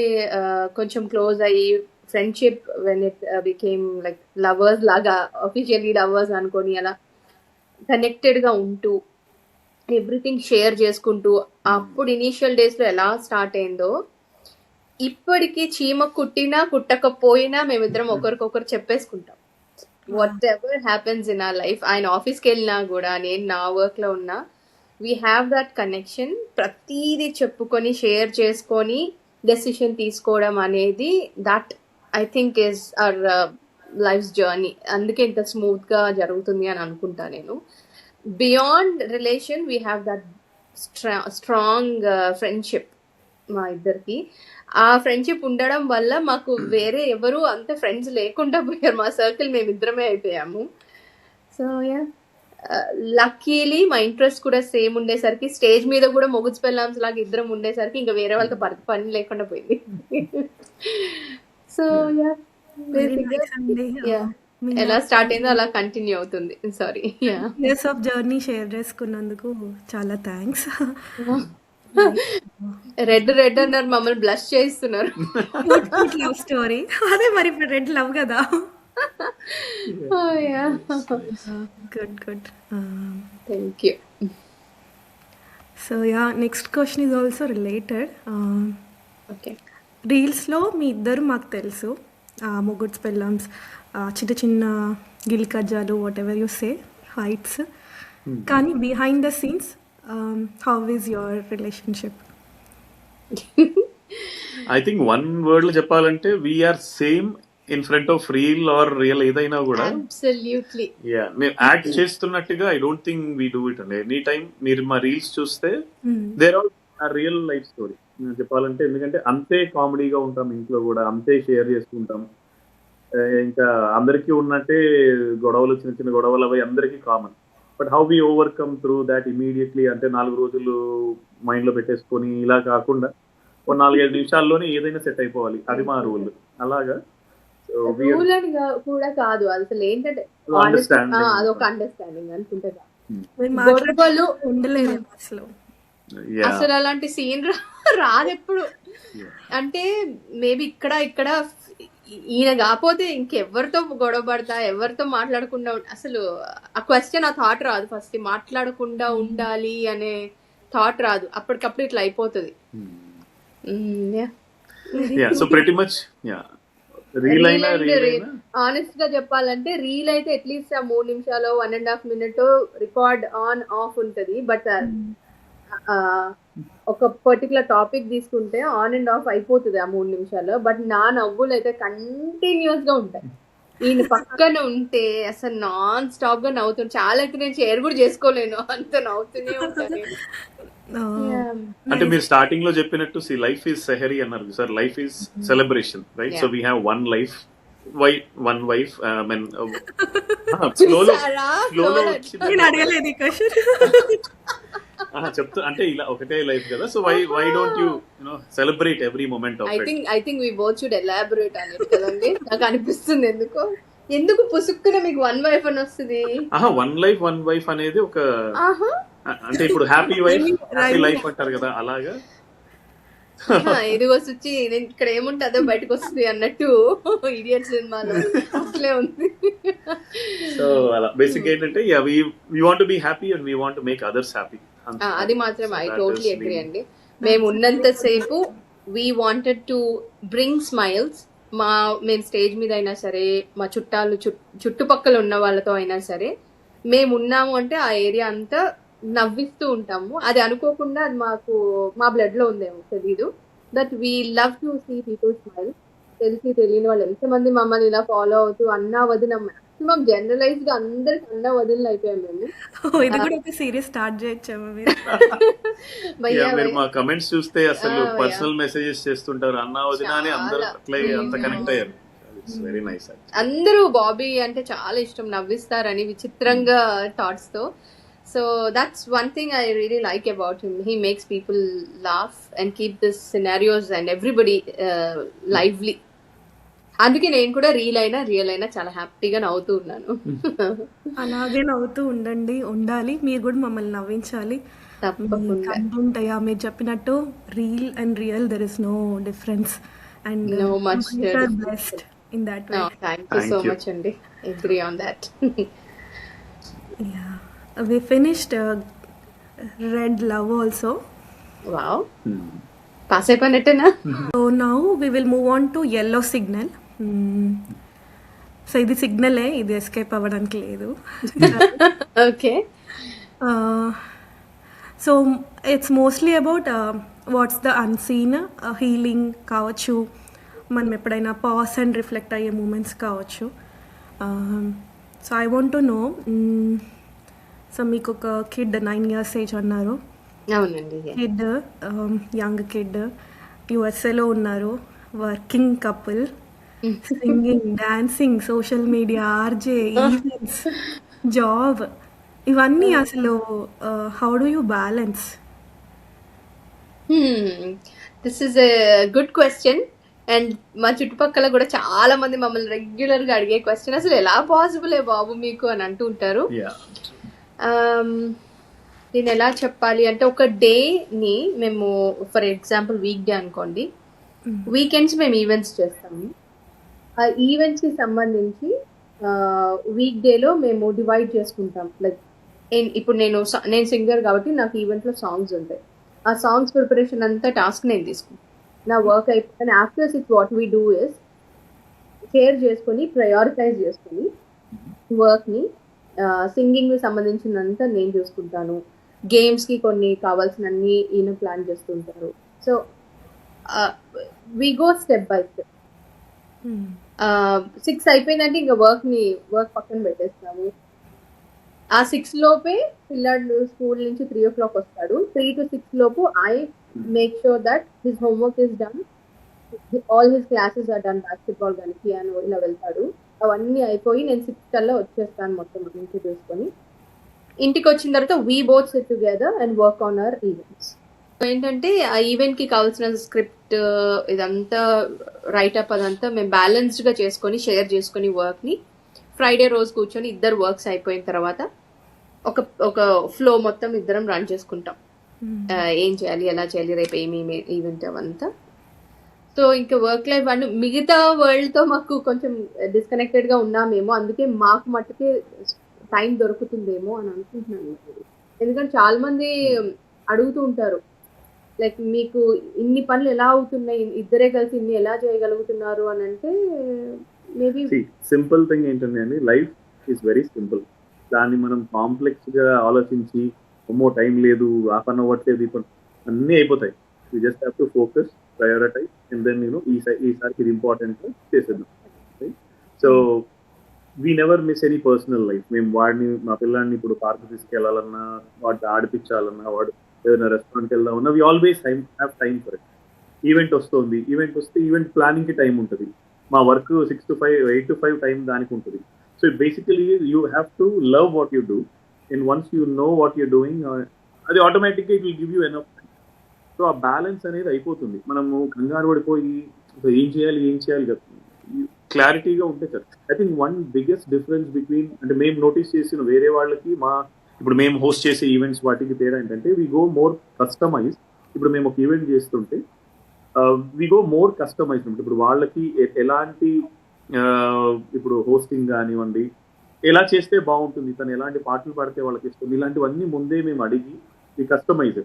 కొంచెం క్లోజ్ అయ్యి friendship, when it became like lovers లాగా, అఫీషియల్లీ లవర్స్ అనుకొని అలా కనెక్టెడ్ గా ఉంటూ ఎవ్రీథింగ్ షేర్ చేసుకుంటూ, అప్పుడు ఇనీషియల్ డేస్ లో ఎలా స్టార్ట్ అయిందో ఇప్పటికీ చీమ కుట్టినా కుట్టకపోయినా మేమిద్దరం ఒకరికొకరు చెప్పేసుకుంటాం. Whatever happens in our life, ఆయన ఆఫీస్కి వెళ్ళినా కూడా, నేను నా వర్క్ లో ఉన్నా, వీ హ్యావ్ దట్ కనెక్షన్. ప్రతిదీ చెప్పుకొని షేర్ చేసుకొని డెసిషన్ తీసుకోవడం అనేది, that I think is our life journey. అందుకే ఇంత స్మూత్ గా జరుగుతుంది అని అనుకుంటా నేను. Beyond relation we have that strong friendship మా ఇద్దరికి. ఆ ఫ్రెండ్షిప్ ఉండడం వల్ల మాకు వేరే ఎవరు అంత ఫ్రెండ్స్ లేకుండా పోయారు, మా సర్కిల్ మేమిద్దరమే అయిపోయాము. సో యా, లక్కీలీ మా ఇంట్రెస్ట్ కూడా సేమ్ ఉండేసరికి, స్టేజ్ మీద కూడా మొగుడ్స్ పెళ్ళాంస్ లాగా ఇద్దరం ఉండేసరికి ఇంకా వేరే వాళ్ళతో పని లేకుండా పోయింది. సో యా, ఎలా స్టార్ట్ అయిందో అలా కంటిన్యూ అవుతుంది. Sorry, years of journey share చేసుకున్నందుకు చాలా థ్యాంక్స్. రెడ్ అన్నారు, మమ్మల్ని బ్లష్ చేస్తున్నారు. లవ్ స్టోరీ అదే మరి, ఇప్పుడు రెడ్ లవ్ కదా. Good. Thank you. So yeah, next question is also related. ఓకే. రీల్స్లో మీ ఇద్దరు మాకు తెలుసు, ముగ్గురు పెళ్ళమ్స్, చిన్న చిన్న గిల్కజ్జాలు, whatever you say, fights. కానీ behind the scenes how is your relationship? I think one word లో చెప్పాలంటే we are same in front of real or real ఏదైనా కూడా. అబ్సల్యూట్లీ. యా, మేము యాక్ట్ చేస్తున్నట్టుగా I don't think we do it అండి. Any time మీరు మా రీల్స్ చూస్తే there are real life story చెప్పాలంటే. ఎందుకంటే అంతే కామెడీగా ఉంటాం, ఇంట్లో కూడా అంతే షేర్ చేసుకుంటాం. ఇంకా అందరికీ ఉన్నట్టే గొడవలు, చిన్న చిన్న గొడవలు అవి అందరికీ common. But how we overcome through that immediately, అంటే 4 రోజులు మైండ్ లో పెట్టేసుకొని ఇలా కాకుండా ఒక 4-5 నిమిషాల్లోనే ఏదైనా సెట్ అయిపోవాలి, అది మా రూల్. అలాగా రూల్ అని కూడా కాదు, అసలు ఏంటంటే అదొక అండర్స్టాండింగ్ అనుకుంటా. గొడవలు ఉండలేదు అసలు. అసలు అలాంటి సీన్ రాదు ఎప్పుడు. అంటే మేబీ ఇక్కడ ఈయన కాకపోతే ఇంకెవరితో గొడవ పడతా, ఎవరితో మాట్లాడకుండా అసలు ఆ క్వశ్చన్, ఆ థాట్ రాదు. ఫస్ట్ మాట్లాడకుండా ఉండాలి అనే థాట్ రాదు, అప్పటికప్పుడు ఇట్లా అయిపోతుంది. సో ప్రెటీ మచ్ ఆనెస్ట్ గా చెప్పాలంటే రీల్ అయితే అట్లీస్ట్ ఆ 3 నిమిషాలు 1.5 minute రికార్డ్ ఆన్ ఆఫ్ ఉంటది. బట్ ఒక పర్టికులర్ టాపిక్ తీసుకుంటే ఆన్ అండ్ ఆఫ్ అయిపోతుంది ఆ 3 నిమిషాలు. బట్ నా నవ్వులు అయితే కంటిన్యూస్ గా ఉంటాయి. ఈయన పక్కన ఉంటే అసలు నాన్ స్టాప్ గా నవ్వుతుంది. చాలా అయితే నేను షేర్ కూడా చేసుకోలేను, అంత నవ్వుతూనే ఉంటాను. అంటే మీరు స్టార్టింగ్ లో చెప్పినట్టు లైఫ్ ఈజ్ సెహరీ అన్నారు sir. Life is celebration, right? So we have one life, one wife. చెప్తా అంటే ఇలా ఒకటే లైఫ్ కదా. So why don't you know celebrate every moment of it? I think we both should elaborate అని కదండి. నాకు అనిపిస్తుంది ఎందుకు పుసుక్కున మీకు వన్ వైఫ్ అని వస్తుంది. వన్ లైఫ్ వన్ వైఫ్ అనేది ఒక, అంటే ఇప్పుడు హ్యాపీ వైఫ్ హ్యాపీ లైఫ్ అంటారు కదా, అలాగా. ఇది వచ్చి ఇక్కడ ఏముంటుందో బయటకు వస్తుంది అన్నట్టు ఇడియట్ సినిమాలో అట్లే ఉంది. సో అలా బేసిక్ ఏంటంటే we want to be happy and we want to make others happy. అది మాత్రం ఐ టోటలీ అగ్రీ అండి. మేము ఉన్నంతసేపు we wanted to bring smiles. మేము స్టేజ్ మీద అయినా సరే, మా చుట్టాలు చుట్టుపక్కల ఉన్న వాళ్ళతో అయినా సరే, మేము ఉన్నాము అంటే ఆ ఏరియా అంతా నవ్విస్తూ ఉంటాము. అది అనుకోకుండా అది మా బ్లడ్ లో ఉందేమో తెలీదు. That we love to see people smile. తెలియని వాళ్ళు ఎంతమంది మమ్మల్ని ఇలా ఫాలో అవుతూ అన్నా వదిన, మాక్సిమం జనరలైజ్ గా అందరికి అన్నా వదిలి అయిపోయాం మేము. ఇది కూడా ఒక సీరియస్ స్టార్ట్ చేయొచ్చాము. మీరు మా కమెంట్స్ చూస్తే అసలు పర్సనల్ మెసేజెస్ చేస్తుంటారు, అన్నా వదిన అని అందరూ అట్లా అంత కనెక్ట్ అయ్యారు. Very nice. అందరూ బాబీ అంటే చాలా ఇష్టం, నవ్విస్తారని విచిత్రంగా థాట్స్ తో. So that's one thing I really like about him. He makes people laugh and keep the scenarios and everybody lively. అందుకే నేను కూడా రియల్ అయినా చాలా హ్యాపీగా నవ్వుతూ ఉన్నాను. అలాగే నవ్వుతూ ఉండాలి. మీరు కూడా మమ్మల్ని నవ్వించాలి తప్పకుండా. ఉంటాయా మీరు చెప్పినట్టు real and real, there is no difference and no much blessed in that way. Thank you so much అండి. Agree on that. Yeah. We finished Red Love also. Wow. Pass అయిపోయినట్టేనా? So now we will move on to Yellow Signal. So ఇది సిగ్నలే, ఇది escape అవ్వడానికి లేదు. Okay. So it's mostly about what's the unseen, healing కావచ్చు, మనం ఎప్పుడైనా pass and reflect అయ్యే moments కావచ్చు. So I want to know, so మీకు ఒక కిడ్ 9 years ఏజ్ అన్నారు. అవునండి. కిడ్, యంగ్ కిడ్, యుఎస్ఏలో ఉన్నారు, working couple, singing, dancing, social media, RJ, events, job, ఇవన్నీ అసలు how do you balance? This is a good question. And మా చుట్టుపక్కల కూడా చాలా మంది మమ్మల్ని రెగ్యులర్ గా అడిగే క్వశ్చన్, అసలు ఎలా పాసిబుల్ బాబు మీకు అని అంటూ ఉంటారు. నేను ఎలా చెప్పాలి అంటే, ఒక డేని మేము ఫర్ ఎగ్జాంపుల్ వీక్ డే అనుకోండి, వీకెండ్స్ మేము ఈవెంట్స్ చేస్తాము. ఆ ఈవెంట్స్ కి సంబంధించి వీక్ డేలో మేము డివైడ్ చేసుకుంటాం. లైక్ ఇప్పుడు నేను సింగర్ కాబట్టి నాకు ఈవెంట్ లో సాంగ్స్ ఉంటాయి. ఆ సాంగ్స్ ప్రిపరేషన్ అంతా టాస్క్ నేను తీసుకుంటాను. నా వర్క్ అయిపోయింది. After 6 what we do is share చేసుకొని ప్రయారిటైజ్ చేసుకొని వర్క్ని సింగింగ్ కి సంబంధించినంత నేను చూసుకుంటాను. గేమ్స్ కి కొన్ని కావాల్సినన్ని ఈయన ప్లాన్ చేస్తుంటారు. So we go step by step. 6 అయిపోయిందంటే ఇంకా వర్క్ పక్కన పెట్టేస్తాము. ఆ 6 లోపే పిల్లాడు స్కూల్ నుంచి 3 o'clock వస్తాడు. 3 to 6 లోపు I make sure that his homework is done, all his classes are done. Basketball కానీ పియానో ఇలా వెళ్తాడు. అవన్నీ అయిపోయి నేను 6 కల్లా వచ్చేస్తాను మొత్తం నుంచి చూసుకొని. ఇంటికి వచ్చిన తర్వాత we both SIT together and work on hour events. ఏంటంటే ఆ ఈవెంట్ కి కావాల్సిన స్క్రిప్ట్ ఇదంతా రైటప్ అదంతా మేము బ్యాలెన్స్డ్ గా చేసుకొని షేర్ చేసుకొని వర్క్ ని ఫ్రైడే రోజు కూర్చొని ఇద్దరు వర్క్స్ అయిపోయిన తర్వాత ఒక ఫ్లో మొత్తం ఇద్దరం రన్ చేసుకుంటాం. ఏం చేయాలి, ఎలా చేయాలి, రేపు ఏమేమి ఈవెంట్ అవంతా. సో ఇంకా వర్క్ లైఫ్ అండ్ మిగతా వరల్డ్ తో మాకు కొంచెం డిస్కనెక్టెడ్ గా ఉన్నామేమో, అందుకే మాకు మట్టుకే టైం దొరుకుతుందేమో అని అనుకుంటున్నాను. ఎందుకంటే చాలా మంది అడుగుతూ ఉంటారు, లైక్ మీకు ఇన్ని పనులు ఎలా అవుతున్నాయి, ఇద్దరే కలిసి ఇన్ని ఎలా చేయగలుగుతున్నారు అని అంటే మేబీ సింపుల్ థింగ్ ఏంటంటే అండి, లైఫ్ ఈజ్ వెరీ సింపుల్. దాన్ని మనం కాంప్లెక్స్ గా ఆలోచించి అమ్మో టైం లేదు, హాఫ్ అన్ అవ్వట్లేదు, ఇప్పుడు అన్నీ అయిపోతాయి. You just have to focus, prioritize and then ఈసారికి ఇది ఇంపార్టెంట్ చేసేద్దాం. So we never miss any personal life. మేము మా పిల్లాడిని ఇప్పుడు పార్క్ తీసుకెళ్లాలన్నా, వాడిని ఆడిపించాలన్నా, వాడు ఏదైనా రెస్టారెంట్కి వెళ్దామన్నా we always have time for it. Event వస్తే ఈవెంట్ ప్లానింగ్కి టైం ఉంటుంది. మా వర్క్ 6 to 5, 8 to 5 టైం దానికి ఉంటుంది. So basically you have to love what you do and once you know what you're doing అది ఆటోమేటిక్గా it will give you enough time. So ఆ balance అనేది అయిపోతుంది. మనము కంగారు పడిపోయి ఏం చేయాలి కదా, క్లారిటీగా ఉంటే sir. I think one biggest difference between, అంటే మేము నోటీస్ చేసిన వేరే వాళ్ళకి ఇప్పుడు మేము హోస్ట్ చేసే ఈవెంట్స్ వాటికి తేడా ఏంటంటే వి గో మోర్ కస్టమైజ్. ఇప్పుడు మేము ఒక ఈవెంట్ చేస్తుంటే వి గో మోర్ కస్టమైజ్. ఇప్పుడు వాళ్ళకి ఎలాంటి ఇప్పుడు హోస్టింగ్ కానివ్వండి, ఎలా చేస్తే బాగుంటుంది, తను ఎలాంటి పాటలు పాడితే వాళ్ళకి ఇస్తుంది, ఇలాంటివన్నీ ముందే మేము అడిగి we customize.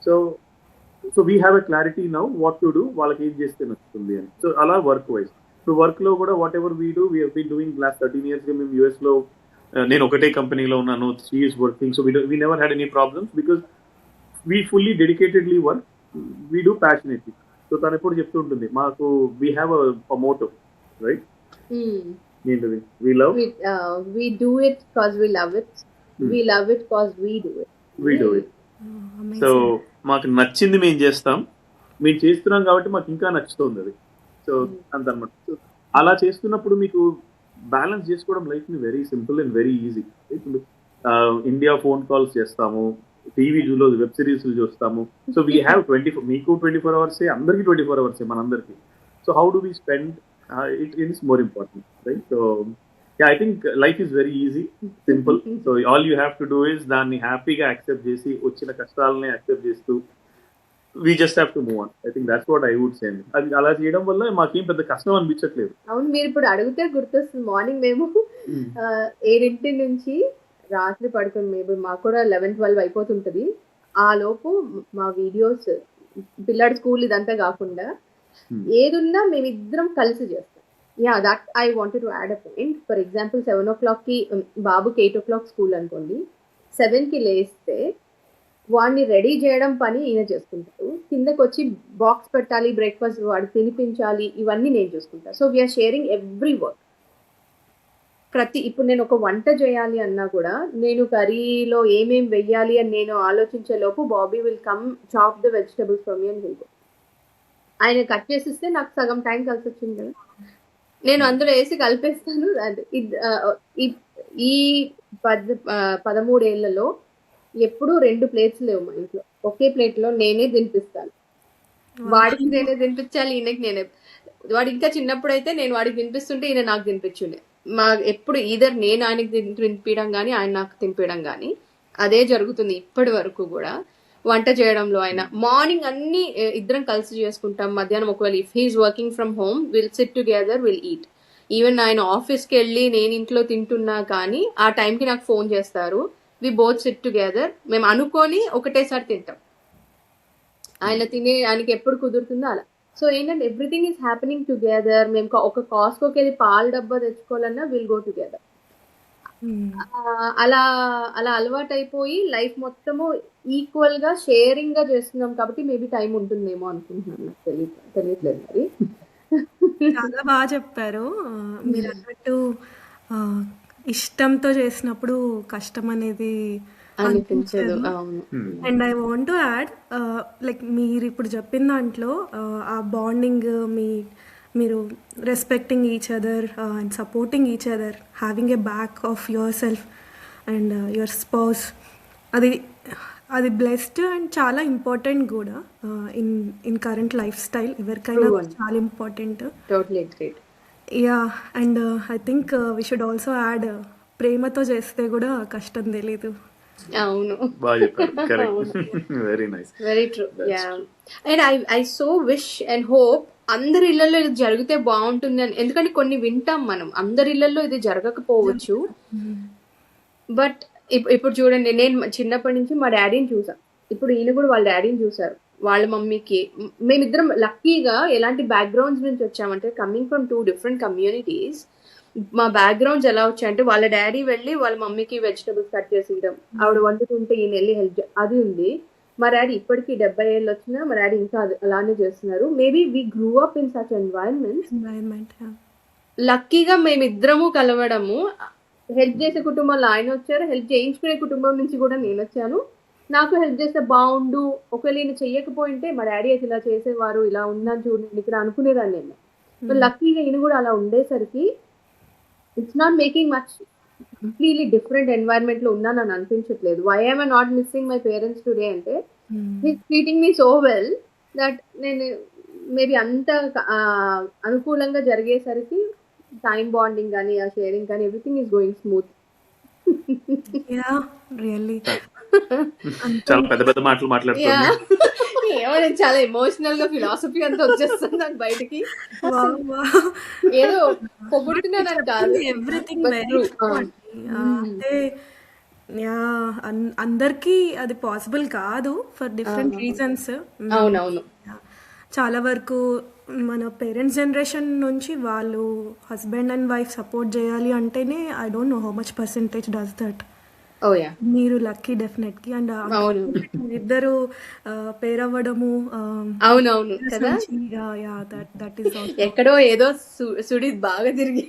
So we have a clarity now what to do, వాళ్ళకి ఏం చేస్తే నచ్చుతుంది అని. సో అలా వర్క్ వైజ్ ఇప్పుడు వర్క్లో కూడా whatever we do, we have been doing last 13 years మేము యూఎస్లో, నేను ఒకటే కంపెనీలో ఉన్నాను, she is working. So we never had any problems because we fully dedicatedly work, we do passionately. So తను ఎప్పుడు చెప్తూ ఉంటుంది, మాకు we have a motto, right? ఏంటది? We do it because we love it, we love it because we do it. So మాకు నచ్చింది మేము చేస్తాం, మేము చేస్తున్నాం కాబట్టి మాకు ఇంకా నచ్చుతుంది అది. సో అంతనమాట. సో అలా చేస్తున్నప్పుడు మీకు బ్యాలెన్స్ చేసుకోవడం లైఫ్ ని very simple and very easy. India phone calls చేస్తాము, టీవీలో వెబ్ సిరీస్ చూస్తాము. సో వీ హ్యావ్ 24, మీకు 24 hours, అందరికి 24 hours మనందరికి. So how do we spend it is more important, right? So I think life is very easy, simple. So all you have to do is దాన్ని హ్యాపీగా accept చేసి, వచ్చిన కష్టాలని accept చేస్తూ we just have to move on. I think that's what I would say. అది అలా చేయడం వల్ల మాకేం పెద్ద కష్టం అనిపించట్లేదు. అవును, మీరు ఇప్పుడు అడిగితే గుర్తొస్తుంది. మార్నింగ్ మేము 7 నుంచి రాత్రి పడుకుని మేబీ మాకు కూడా 11-12 అయిపోతుంటది. ఆ లోపు మా వీడియోస్, పిల్లాడి స్కూల్ ఇదంతా కాకుండా ఏదున్నా మేమిద్దరం కలిసి చేస్తాం. That I wanted to add a point. For example 7 o'clock కి బాబుకి 8 o'clock స్కూల్ అనుకోండి, 7కి లేస్తే వాడిని రెడీ చేయడం పని ఈయన చేసుకుంటారు. కిందకి వచ్చి బాక్స్ పెట్టాలి, బ్రేక్ఫాస్ట్ వాడికి తినిపించాలి, ఇవన్నీ నేను చూసుకుంటాను. So we are sharing every work. ఇప్పుడు నేను ఒక వంట చేయాలి అన్నా కూడా, నేను కర్రీలో ఏమేమి వెయ్యాలి అని నేను ఆలోచించే లోపు Bobby will come chop the vegetables for me and he'll go. ఆయన కట్ చేసిస్తే నాకు సగం టైం కలిసి వచ్చింది కదా, నేను అందులో వేసి కలిపేస్తాను. ఈ 13 ఏళ్లలో ఎప్పుడూ 2 ప్లేట్స్ లేవు మా ఇంట్లో. ఒకే ప్లేట్లో నేనే తినిపిస్తాను. వాడికి నేనే తినిపించాలి, ఈయనకి నేనే. వాడు ఇంకా చిన్నప్పుడు అయితే నేను వాడికి తినిపిస్తుంటే ఈయన నాకు తినిపించుండే. ఎప్పుడు ఈధర్ నేను ఆయనకి తినిపించడం కానీ ఆయన నాకు తినిపించడం కానీ అదే జరుగుతుంది ఇప్పటి వరకు కూడా. వంట చేయడంలో అయినా మార్నింగ్ అన్ని ఇద్దరం కలిసి చేసుకుంటాం. మధ్యాహ్నం ఒకవేళ if he's working from home will sit together, will eat. Even ఆయన ఆఫీస్కి వెళ్ళి నేను ఇంట్లో తింటున్నా కానీ ఆ టైంకి నాకు ఫోన్ చేస్తారు. వి బోత్ సిట్ టుగెదర్, మేము అనుకొని ఒకటేసారి తింటాం. ఆయనకి ఎప్పుడు కుదురుతుందో అలా. సో ఏంటంటే ఎవ్రీథింగ్ ఈస్ హ్యాపెనింగ్ టుగెదర్. మేము ఒక కాస్ట్కోకి వెళ్ళి పాల డబ్బా తెచ్చుకోవాలన్నా విల్ గో టుగెదర్. అలా అలా అలవాటు అయిపోయి లైఫ్ మొత్తము ఈక్వల్ గా షేరింగ్ గా చేస్తున్నాం కాబట్టి మేబీ టైం ఉంటుందేమో అనుకుంటున్నాను. నాకు తెలియట్లేదు మరి. చాలా బాగా చెప్పారు. మీరు అన్నట్టు ఇష్టంతో చేసినప్పుడు కష్టం అనేది అనిపించదు. అవును. And I want to add, like మీరు ఇప్పుడు చెప్పిన దాంట్లో ఆ బాండింగ్, మీరు respecting each other and supporting each other, having a back of your self and your spouse, అది బ్లెస్డ్ అండ్ చాలా ఇంపార్టెంట్ కూడా ఇన్ కరెంట్ లైఫ్ స్టైల్. ఎవరికైనా చాలా important. Totally agreed. Yeah, and I think we should also add, ప్రేమతో చేస్తే కూడా కష్టం తెలీదు. అవును. బాగా చెప్పారు. Correct. Very nice. Very true. Yeah, and I so wish and hope అందరి ఇళ్లలో ఇది జరిగితే బాగుంటుంది అని. ఎందుకంటే కొన్ని వింటాం మనం, అందరి ఇళ్లలో ఇది జరగకపోవచ్చు. బట్ ఇప్పుడు చూడండి, నేను చిన్నప్పటి నుంచి మా డాడీని చూసా. ఇప్పుడు ఈయన కూడా వాళ్ళ డాడీని చూసారు. వాళ్ళ మమ్మీకి, మేమిద్దరం లక్కీగా ఎలాంటి బ్యాక్గ్రౌండ్స్ నుంచి వచ్చామంటే, కమింగ్ ఫ్రమ్ 2 different communities, మా బ్యాక్గ్రౌండ్స్ ఎలా వచ్చాయంటే వాళ్ళ డాడీ వెళ్ళి వాళ్ళ మమ్మీకి వెజిటబుల్స్ కట్ చేసి ఇవ్వడం, ఆవిడ వండుతుంటే ఈయన వెళ్ళి హెల్ప్ అది ఉంది. మా డాడీ ఇప్పటికీ 70 ఏళ్ళు వచ్చినా మా డాడీ ఇంకా అలానే చేస్తున్నారు. Maybe we grew up in such environment. లక్కీగా మేమిద్దరము కలవడము, హెల్ప్ చేసే కుటుంబంలో ఆయన వచ్చారు, హెల్ప్ చేయించుకునే కుటుంబం నుంచి కూడా నేను వచ్చాను. నాకు హెల్ప్ చేస్తే బాగుండు, ఒకవేళ ఈయన చెయ్యకపోయింటే మా డాడీ అయితే ఇలా చేసేవారు, ఇలా ఉందని చూడండి ఇక్కడ అనుకునేదాన్ని నేను. సో లక్కీగా ఈయన కూడా అలా ఉండేసరికి it's not making much completely different environment లో ఉన్నాను అని అనిపించట్లేదు. Why I'm I not missing my parents today అంటే, he's treating me so well that నేను మేబీ అంత అనుకూలంగా జరిగేసరికి టైం బాండింగ్ కానీ ఆ షేరింగ్ కానీ everything is going smooth. Yeah, really. చాలా పెద్ద పెద్ద మాటలు మాట్లాడుతుంది. ఏమో నేను చాలా ఎమోషనల్ గా ఫిలాసఫీ అంతా వచ్చేస్తుంది నాకు బయటికి. ఏదో పొగుడుతున్నాను కాదు, ఎవ్రీథింగ్ వెరీ అంటే అందరికీ అది పాసిబుల్ కాదు ఫర్ డిఫరెంట్ రీజన్స్. అవునవును. చాలా వరకు మన పేరెంట్స్ జనరేషన్ నుంచి వాళ్ళు హస్బెండ్ అండ్ వైఫ్ సపోర్ట్ చేయాలి అంటేనే I don't know how much percentage does that. మీరు లక్కీ డెఫినెట్లీ. అండ్ ఇద్దరు పేర్ అవ్వడము, అవునవును కదా, దట్ ఈస్ ఎక్కడో ఏదో సుడి బాగా తిరిగి.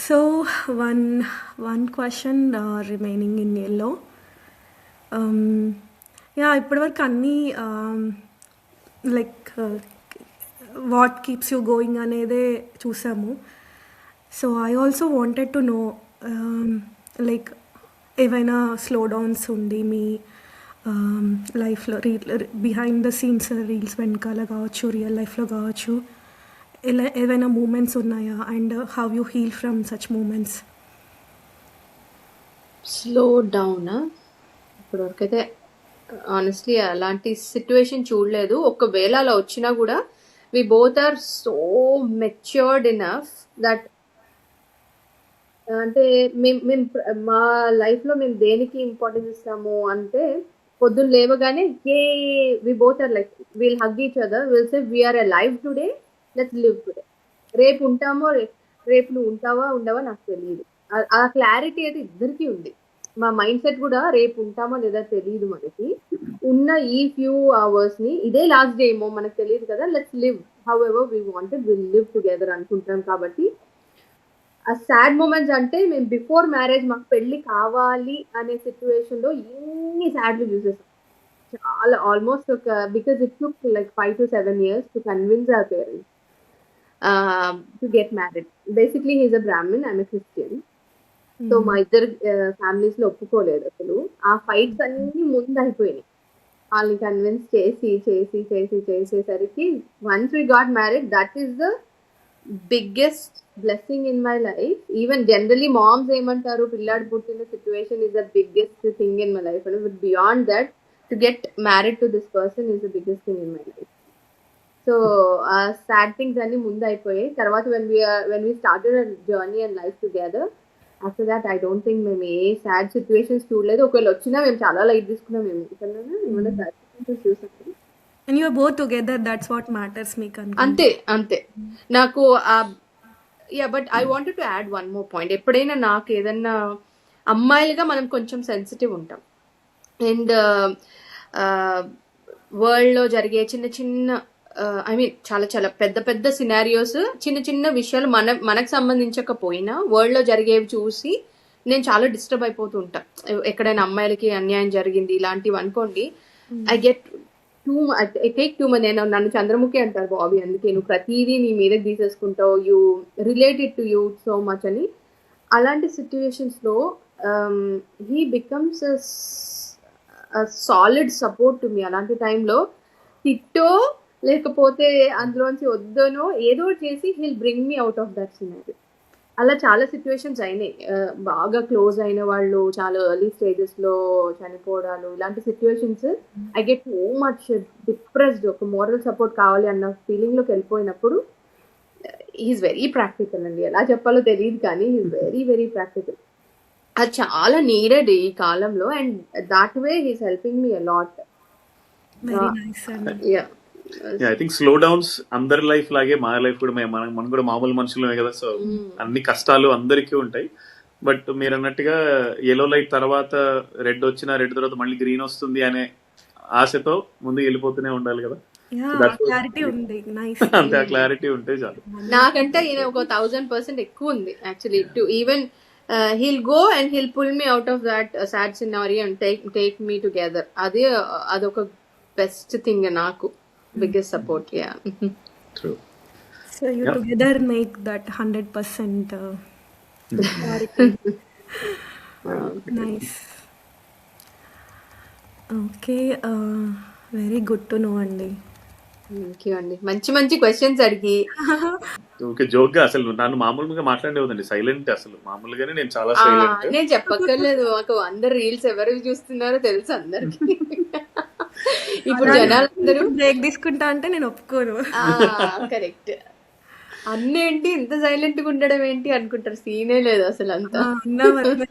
So one question remaining in yellow. ఇప్పటివరకు అన్నీ like what keeps you going అనేదే చూసాము. So I also wanted to know, like ఏవైనా స్లో డౌన్స్ ఉండి మీ లైఫ్లో, బిహైండ్ ద సీన్స్ రీల్స్ వెనకాల కావచ్చు, రియల్ లైఫ్లో కావచ్చు, ఏవైనా మూమెంట్స్ ఉన్నాయా, and how you heal from such moments? Slow down ఇప్పటివరకు అయితే ఆనెస్ట్లీ అలాంటి సిచ్యువేషన్ చూడలేదు. ఒకవేళ అలా వచ్చినా కూడా we both are so matured enough that అంటే మేము మా లైఫ్లో మేము దేనికి ఇంపార్టెన్స్ ఇస్తాము అంటే, పొద్దున్న లేవగానే we both are like, we'll hug each other, we'll say we are alive today, let's live today. రేపు ఉంటామో, రేపు నువ్వు ఉంటావా ఉండవా నాకు తెలియదు. ఆ క్లారిటీ అయితే ఇద్దరికి ఉంది. మా మైండ్ సెట్ కూడా రేపు ఉంటామో లేదా తెలియదు మనకి. ఉన్న ఈ ఫ్యూ అవర్స్ ని, ఇదే లాస్ట్ డే ఏమో మనకు తెలియదు కదా, let's live how ever we wanted, will live together అనుకుంటాం. కాబట్టి ఆ సాడ్ మూమెంట్స్ అంటే, మేము బిఫోర్ మ్యారేజ్ మాకు పెళ్లి కావాలి అనే సిచ్యువేషన్ లో ఎన్ని సాడ్లు చూసేసాం. చాలా ఆల్మోస్ట్ ఒక, because it took like 5 to 7 years to convince our parents to get married. Basically he's a Brahmin, I'm a Christian. So మా ఇద్దరు ఫ్యామిలీస్ లో ఒప్పుకోలేదు అసలు. ఆ ఫైట్స్ అన్ని ముందు అయిపోయినాయి. వాళ్ళని కన్విన్స్ చేసి చేసి చేసి చేసేసరికి once we got married, that is the biggest blessing in my life. Even generally moms ఏమంటారు, పిల్లాడు పుట్టిన situation is the biggest thing in my life అని. But beyond that to get married to this person is the biggest thing in my life. So ఆ sad things అన్ని ముందు అయిపోయాయి. తర్వాత when we started journey and life together, after that I don't think మేము ఏ sad situations చూడలేదు. ఒకవేళ వచ్చినా మేము చాలా లైట్ తీసుకున్నాం. మేము ఏమైనా సాడ్ సిచ్యువేషన్స్ చూసాము. And you are both together, that's what matters మీకు అంతే నాకు but I wanted to add one more point. ఎప్పుడైనా నాకు ఏదన్నా అమ్మాయిలుగా మనం కొంచెం సెన్సిటివ్ ఉంటాం. అండ్ వరల్డ్లో జరిగే చిన్న చిన్న ఐ మీన్ చాలా చాలా పెద్ద పెద్ద సినారియోస్, చిన్న చిన్న విషయాలు మనకు సంబంధించకపోయినా వరల్డ్లో జరిగేవి చూసి నేను చాలా డిస్టర్బ్ అయిపోతూ ఉంటా. ఎక్కడైనా అమ్మాయిలకి అన్యాయం జరిగింది ఇలాంటివి అనుకోండి, ఐ టేక్ టూ మచ్. నేను నన్ను చంద్రముఖి అంటారు బాబీ, అందుకే నువ్వు ప్రతిదీ నీ మీదకి తీసేసుకుంటావు, you related to you so much అని. అలాంటి సిచ్యువేషన్స్లో he becomes solid support to me. అలాంటి టైంలో తిట్టో లేకపోతే అందులోంచి వద్దనో ఏదో చేసి he'll bring me out of that scenario. అలా చాలా సిచ్యువేషన్స్ అయినాయి. బాగా క్లోజ్ అయిన వాళ్ళు చాలా ఎర్లీ స్టేజెస్లో చనిపోవడాలు, ఇలాంటి situations I get so much depressed. ఒక మోరల్ సపోర్ట్ కావాలి అన్న ఫీలింగ్లోకి వెళ్ళిపోయినప్పుడు హీఈస్ వెరీ ప్రాక్టికల్ అండి. ఎలా చెప్పాలో తెలియదు కానీ హీఈస్ వెరీ వెరీ ప్రాక్టికల్. అది చాలా నీడెడ్ ఈ కాలంలో. And that way he's helping me a lot. Very nice అండి. ఐ థింక్ స్లో డౌన్స్ అందరి లైఫ్ లాగే మా లైఫ్ కూడా మనం కూడా మామూలు మనుషులమే కదా. సో అన్ని కష్టాలు అందరికీ ఉంటాయి. బట్ మీరు అన్నట్టుగా ఎల్లో లైట్ తర్వాత రెడ్ వచ్చినా రెడ్ తర్వాత మళ్ళీ గ్రీన్ వస్తుంది అనే ఆశతో ముందు వెళ్ళిపోతూనే ఉండాలి కదా. క్లారిటీ ఉంది. అంతే, ఆ క్లారిటీ ఉంటే చాలు. నాకంటే ఈయన ఒక 1000% ఎక్కువ ఉంది actually. To even he'll go and he'll pull me out of that sad scenario and take me together. అదొక బెస్ట్ థింగ్ నాకు, biggest support. Yeah. True. So you together make that 100% clarity. Nice. Okay, very good to know అండి. Thank you అండి. మంచి మంచి questions అడిగి okay, joke గా అసలు నన్ను మామూలుగా మాట్లాడేవద్దండి, సైలెంట్. అసలు మామూలుగానే నేను చాలా సైలెంట్. నేను చెప్పక్కర్లేదు, మాకు అందరు రీల్స్ ఎవరు చూస్తున్నారో తెలుసు అందరికి. ఇప్పుడు జనాలందరూ బ్రేక్ తీసుకుంటా అంటే నేను ఒప్పుకోను. కరెక్ట్. అన్నేంటి ఇంత సైలెంట్ గా ఉండడం ఏంటి అనుకుంటారు, సీనే లేదు అసలు. అంతా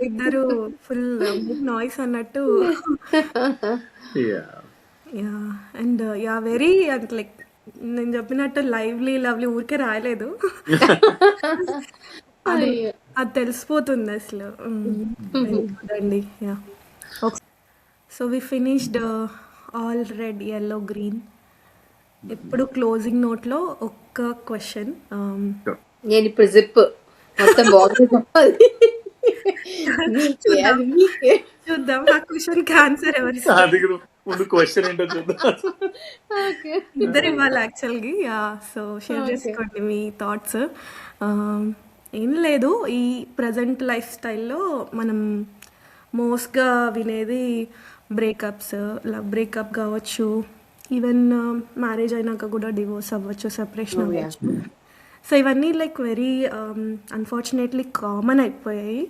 ఇద్దరు ఫుల్ నాయిస్ అన్నట్టు. అండ్ వెరీ లైక్ నేను చెప్పినట్టు లవ్లీ ఊరికే రాయలేదు, అది తెలిసిపోతుంది అసలు. అండి so we finished all red yellow green. ఎప్పుడు క్లోజింగ్ నోట్ లో ఒక్క క్వశ్చన్. నేను ఇప్పుడు జిప్ మొత్తం బాగుంది చూద్దాం ఆ క్వశ్చన్ కి ఆన్సర్ ఎవరి క్వశ్చన్ ఏంటో చూద్దాం. ఇద్దరు ఇవ్వాలి యాక్చువల్గా. సో షేర్ చేసుకోండి మీ థాట్స్. ఏం లేదు, ఈ ప్రజెంట్ లైఫ్ స్టైల్లో మనం మోస్ట్గా వినేది బ్రేకప్స్, లవ్ బ్రేకప్ కావచ్చు, ఈవెన్ మ్యారేజ్ అయినాక కూడా డివోర్స్ అవ్వచ్చు, సెపరేషన్ అవ్వచ్చు. సో ఇవన్నీ లైక్ వెరీ అన్ఫార్చునేట్లీ కామన్ అయిపోయాయి.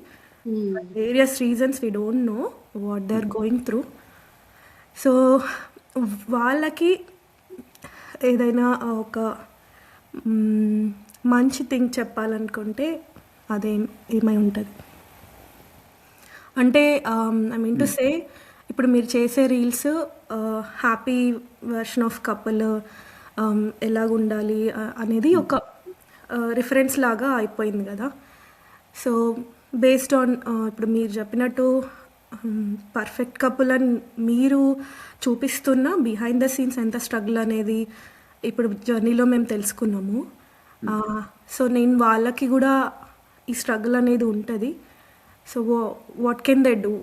Various reasons we don't know what they are going through. So వాళ్ళకి ఏదైనా ఒక మంచి థింగ్ చెప్పాలనుకుంటే అదే ఏమై ఉంటుంది అంటే, ఐ మీన్ టు సే, ఇప్పుడు మీరు చేసే reels happy version of couple ఎలాగుండాలి అనేది ఒక రిఫరెన్స్ లాగా అయిపోయింది కదా. సో బేస్డ్ ఆన్ ఇప్పుడు మీరు చెప్పినట్టు పర్ఫెక్ట్ కపుల్ అని మీరు చూపిస్తున్న బిహైండ్ ద సీన్స్ ఎంత స్ట్రగుల్ అనేది ఇప్పుడు జర్నీలో మేము తెలుసుకున్నాము. సో నేను వాళ్ళకి కూడా ఈ స్ట్రగుల్ అనేది ఉంటుంది. So what can they do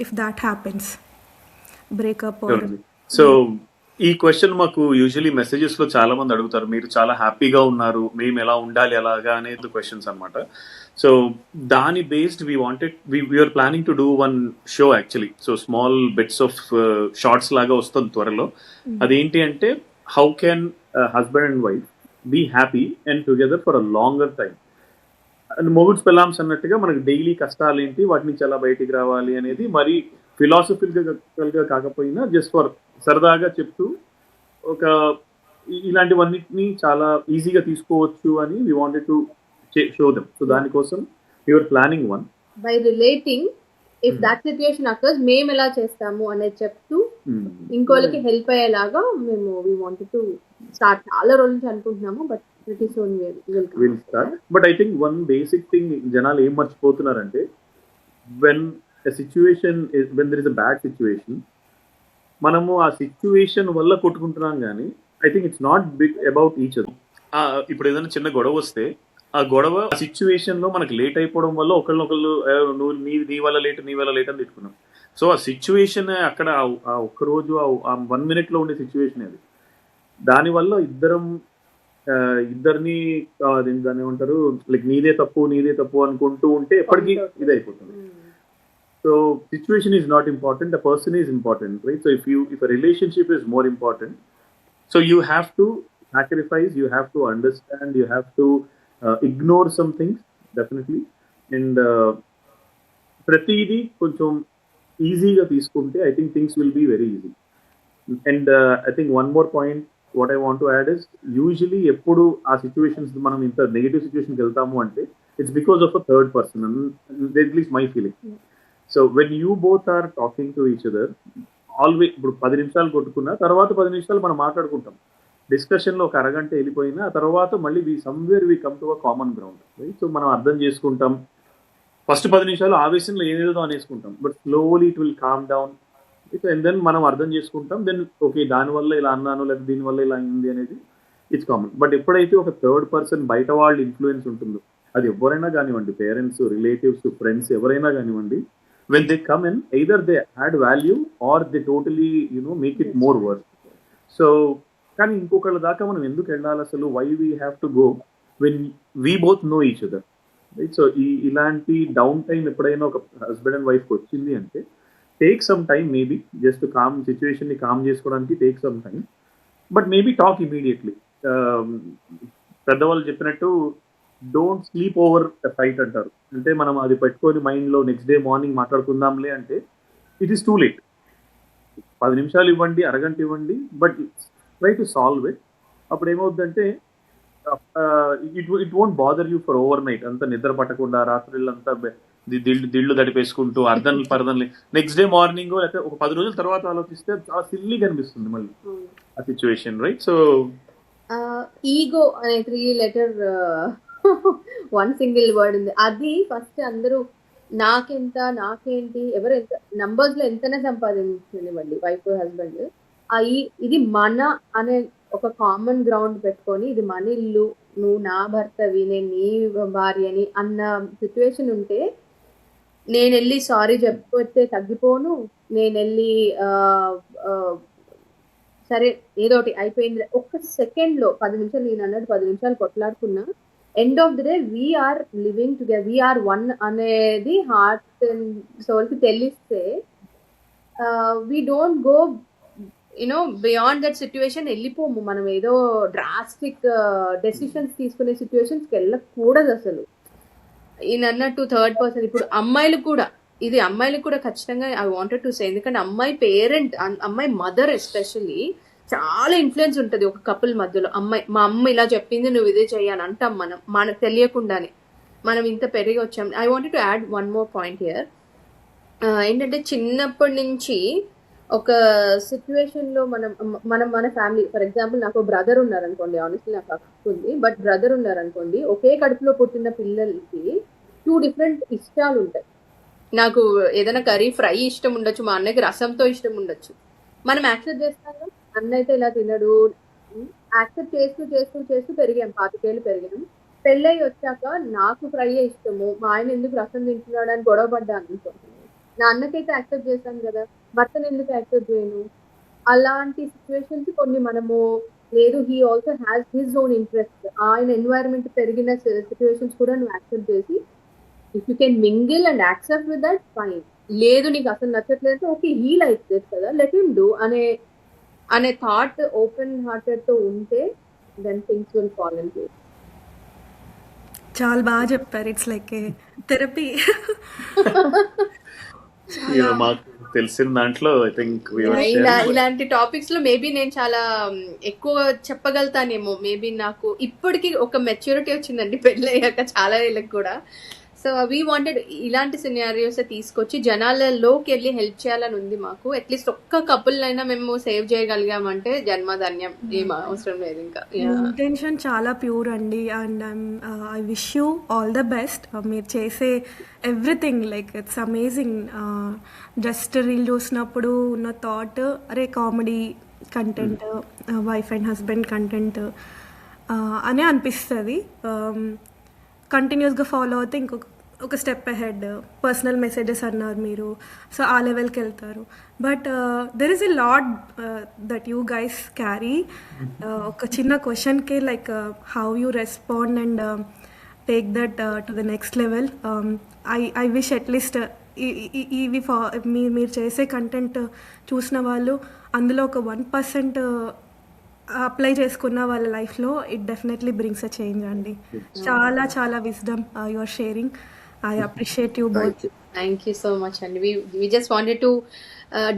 if that happens, breakup? So ఈ క్వశ్చన్ మాకు యూజువలీ మెసేజెస్ లో చాలా మంది అడుగుతారు, మీరు చాలా హ్యాపీగా ఉన్నారు, మేము ఎలా ఉండాలి అలాగా అనేది క్వశ్చన్స్ అనమాట. సో దాని based we're planning to do one show actually. So small bits of shorts లాగా వస్తుంది త్వరలో. అదేంటి అంటే, how can husband and wife be happy and together for a longer time. And మొగుడ్స్ పెళ్ళామ్స్ అన్నట్టుగా మనకి డైలీ కష్టాలు ఏంటి, వాటి నుంచి ఎలా బయటికి రావాలి అనేది, మరి ఫిలాసఫికల్గా కాకపోయినా జస్ట్ ఫర్ సరదాగా చెప్తూ ఒక ఇలాంటివన్నిటిని చాలా ఈజీగా తీసుకోవచ్చు అని we wanted to show them. So దానికోసం you're planning one by relating if that situation occurs మేము ఎలా చేస్తాము అనేది చెప్తూ ఇంకోళ్ళకి హెల్ప్ అయ్యేలాగా మేము వి వాంటెడ్ టు స్టార్ట్. చాలా రోజుల నుంచి అనుకుంటున్నాము, but pretty soon will start. But I think one basic thing జనాలు ఏం మర్చిపోతున్నారంటే when there is a bad situation, మనము ఆ సిచ్యువేషన్ వల్ల కొట్టుకుంటున్నాం కానీ I think it's not big about each other. ఇప్పుడు ఏదైనా చిన్న గొడవ వస్తే ఆ గొడవ ఆ సిచ్యువేషన్ లో మనకు లేట్ అయిపోవడం వల్ల ఒకళ్ళు నువ్వు నీ వల్ల లేట్ అని తిట్టుకున్నాం. సో ఆ సిచ్యువేషన్ అక్కడ ఆ ఒక్కరోజు ఆ 1 minute లో ఉండే సిచ్యువేషన్ అది. దానివల్ల ఇద్దరిని దాన్ని ఏమంటారు లైక్ నీదే తప్పు అనుకుంటూ ఉంటే ఎప్పటికీ ఇది అయిపోతుంది. So situation is not important, the person is important, right? So if a relationship is more important, so you have to sacrifice, you have to understand, you have to ignore some things definitely, and ప్రతిదీ కొంచెం ఈజీగా తీసుకుంటే I think things will be very easy. And I think one more point what I want to add is usually ఎప్పుడు ఆ situations మనం ఇంత negative సిచ్యువేషన్కి వెళ్తాము అంటే it's because of a third person, and at least my feeling. So when you both are talking to each other, always ఇప్పుడు 10 నిమిషాలు కొట్టుకున్నా తర్వాత 10 నిమిషాలు మనం మాట్లాడుకుంటాం, డిస్కషన్లో ఒక అరగంట వెళ్ళిపోయినా ఆ తర్వాత మళ్ళీ we come to a common ground, right? సో మనం అర్థం చేసుకుంటాం. ఫస్ట్ 10 నిమిషాలు ఆవేశంలో ఏదేదో అనేసుకుంటాం, but slowly it will calm down, and then మనం అర్థం చేసుకుంటాం. దెన్ ఓకే దానివల్ల ఇలా అన్నాను లేదా దీనివల్ల ఇలా అయింది అనేది ఇట్స్ కామన్. బట్ ఎప్పుడైతే ఒక థర్డ్ పర్సన్ బయట వాళ్ళ ఇన్ఫ్లుయెన్స్ ఉంటుందో, అది ఎవరైనా కానివ్వండి, పేరెంట్స్, రిలేటివ్స్, ఫ్రెండ్స్, ఎవరైనా కానివ్వండి, when they come in, either they add value or they totally make it more worse. So కానీ ఇంకొకళ్ళ దాకా మనం ఎందుకు వెళ్ళాలి అసలు? why we have to go when we both know each other, right? So ఇలాంటి డౌన్ టైం ఎప్పుడైనా ఒక హస్బెండ్ అండ్ వైఫ్ వచ్చింది అంటే take some time, maybe just com situation ని కామ్ చేసుకోవడానికి take some time, but maybe talk immediately. పెద్దవాళ్ళు చెప్పినట్టు don't sleep over fight అంటారు. అంటే మనం అది పెట్టుకొని మైండ్లో నెక్స్ట్ డే మార్నింగ్ మాట్లాడుకుందాంలే అంటే ఇట్ ఈస్ టూ లేట్. 10 నిమిషాలు ఇవ్వండి, అరగంట ఇవ్వండి, but try to solve it. అప్పుడు ఏమవుతుందంటే it won't bother you for over night. అంతా నిద్ర పట్టకుండా రాత్రిళ్ళంతా దిళ్ళు దడిపేసుకుంటూ అర్థం నెక్స్ట్ డే మార్నింగ్ లేకపోతే ఒక 10 రోజుల తర్వాత ఆలోచిస్తే చాలా సిల్లీగా అనిపిస్తుంది మళ్ళీ ఆ సిచ్యువేషన్, రైట్? సో ఈగో అనే 3 letter 1 single word ఉంది. అది ఫస్ట్ అందరూ నాకేంటి ఎవరెంత నంబర్స్ లో ఎంతనే సంపాదించనివ్వండి వైఫ్ హస్బెండ్, ఇది మన అనే ఒక కామన్ గ్రౌండ్ పెట్టుకొని ఇది మన ఇల్లు, నువ్వు నా భర్తవి, నేను నీ భార్యని అన్న సిచ్యువేషన్ ఉంటే, నేను వెళ్ళి సారీ చెప్పితే తగ్గిపోను, నేను వెళ్ళి సరే ఏదోటి అయిపోయింది ఒక్క సెకండ్లో 10 నిమిషాలు, నేను అన్నట్టు 10 నిమిషాలు కొట్లాడుకున్నా, end of the day we're living together, we're one అనేది హార్ట్ అండ్ సోల్కి తెలిస్తే we don't go beyond that situation. వెళ్ళిపోము మనం ఏదో డ్రాస్టిక్ డెసిషన్స్ తీసుకునే సిచ్యువేషన్స్కి వెళ్ళకూడదు అసలు. ఈయన అన్నట్టు థర్డ్ పర్సన్, ఇప్పుడు అమ్మాయిలకు కూడా ఖచ్చితంగా ఐ వాంటెడ్ టు సే, ఎందుకంటే అమ్మాయి పేరెంట్, అమ్మాయి మదర్ ఎస్పెషల్లీ చాలా ఇన్ఫ్లుయెన్స్ ఉంటుంది ఒక కపుల్ మధ్యలో. మా అమ్మ ఇలా చెప్పింది నువ్వు ఇదే చెయ్యాలని అంటాం మనకు తెలియకుండానే. మనం ఇంత పెరిగి వచ్చాం. I wanted to add one more point here. ఏంటంటే చిన్నప్పటి నుంచి ఒక సిచ్యువేషన్లో మన ఫ్యామిలీ, ఫర్ ఎగ్జాంపుల్ నాకు బ్రదర్ ఉన్నారనుకోండి, ఆనెస్ట్లీ నాకు అక్క ఉంది, బట్ బ్రదర్ ఉన్నారనుకోండి, ఒకే కడుపులో పుట్టిన పిల్లలకి 2 different ఇష్టాలు ఉంటాయి. నాకు ఏదైనా కర్రీ ఫ్రై ఇష్టం ఉండొచ్చు, మా అన్నకి రసంతో ఇష్టం ఉండొచ్చు. మనం యాక్సెప్ట్ చేస్తాము, అన్న అయితే ఇలా తినడు, యాక్సెప్ట్ చేస్తూ పెరిగాం, 25 ఏళ్ళు పెరిగాం. పెళ్ళై వచ్చాక నాకు ఫ్రై ఇష్టము, మా ఆయన ఎందుకు రసం తింటున్నాడు అని గొడవ పడ్డాను అనుకోండి, నా అన్నకైతే యాక్సెప్ట్ చేస్తాను కదా, భర్తను ఎందుకు యాక్సెప్ట్ చేయను? అలాంటి సిచ్యువేషన్స్ కొన్ని మనము లేదు, he also has his own interest, ఆయన ఎన్వైరన్మెంట్ పెరిగిన సిచ్యువేషన్స్ కూడా నువ్వు యాక్సెప్ట్ చేసి, if you can mingle and accept with that fine. లేదు నీకు అసలు నచ్చట్లేదు, ఓకే హీ లైక్ దిస్ కదా, లెట్ హిమ్ డూ అనే థాట్ ఓపెన్ హార్టెడ్ తో ఉంటే then things will fall in place. చాలా బాగా చెప్పారు. It's like a therapy. తెలిసిన దాంట్లో ఐ థింక్ ఇలాంటి టాపిక్స్ లో మేబీ నేను చాలా ఎక్కువ చెప్పగలుగుతానేమో. మేబీ నాకు ఇప్పటికి ఒక మెచ్యూరిటీ వచ్చిందండి పెళ్ళి అయ్యాక చాలా ఏళ్ళకి కూడా. సో వీ వాంటెడ్ ఇలాంటి సినారియోస్ తీసుకొచ్చి జనాలలోకి వెళ్ళి హెల్ప్ చేయాలని ఉంది మాకు. అట్లీస్ట్ ఒక్క కపుల్ అయినా మేము సేవ్ చేయగలిగామంటే జన్మధన్యం, ఏం అవసరం లేదు ఇంకా. ఇంటెన్షన్ చాలా ప్యూర్ అండి. And I wish you all the best. మీరు చేసే everything like it's amazing. Just reel చూసినప్పుడు ఉన్న థాట్, అరే comedy content, wife and husband content అనే అనిపిస్తుంది. కంటిన్యూస్గా ఫాలో అవుతే ఒక స్టెప్ అహెడ్. పర్సనల్ మెసేజెస్ అన్నారు మీరు, సో ఆ లెవెల్కి వెళ్తారు. But there is a lot that you guys carry. ఒక చిన్న క్వశ్చన్కే like how you respond and take that to the next level. I wish at least ఇవి మీరు చేసే కంటెంట్ చూసిన వాళ్ళు అందులో ఒక 1% అప్లై చేసుకున్న వాళ్ళ లైఫ్లో it definitely brings a change అండి. చాలా చాలా wisdom you are sharing. I appreciate you both. Thank you so much అండి. We just wanted to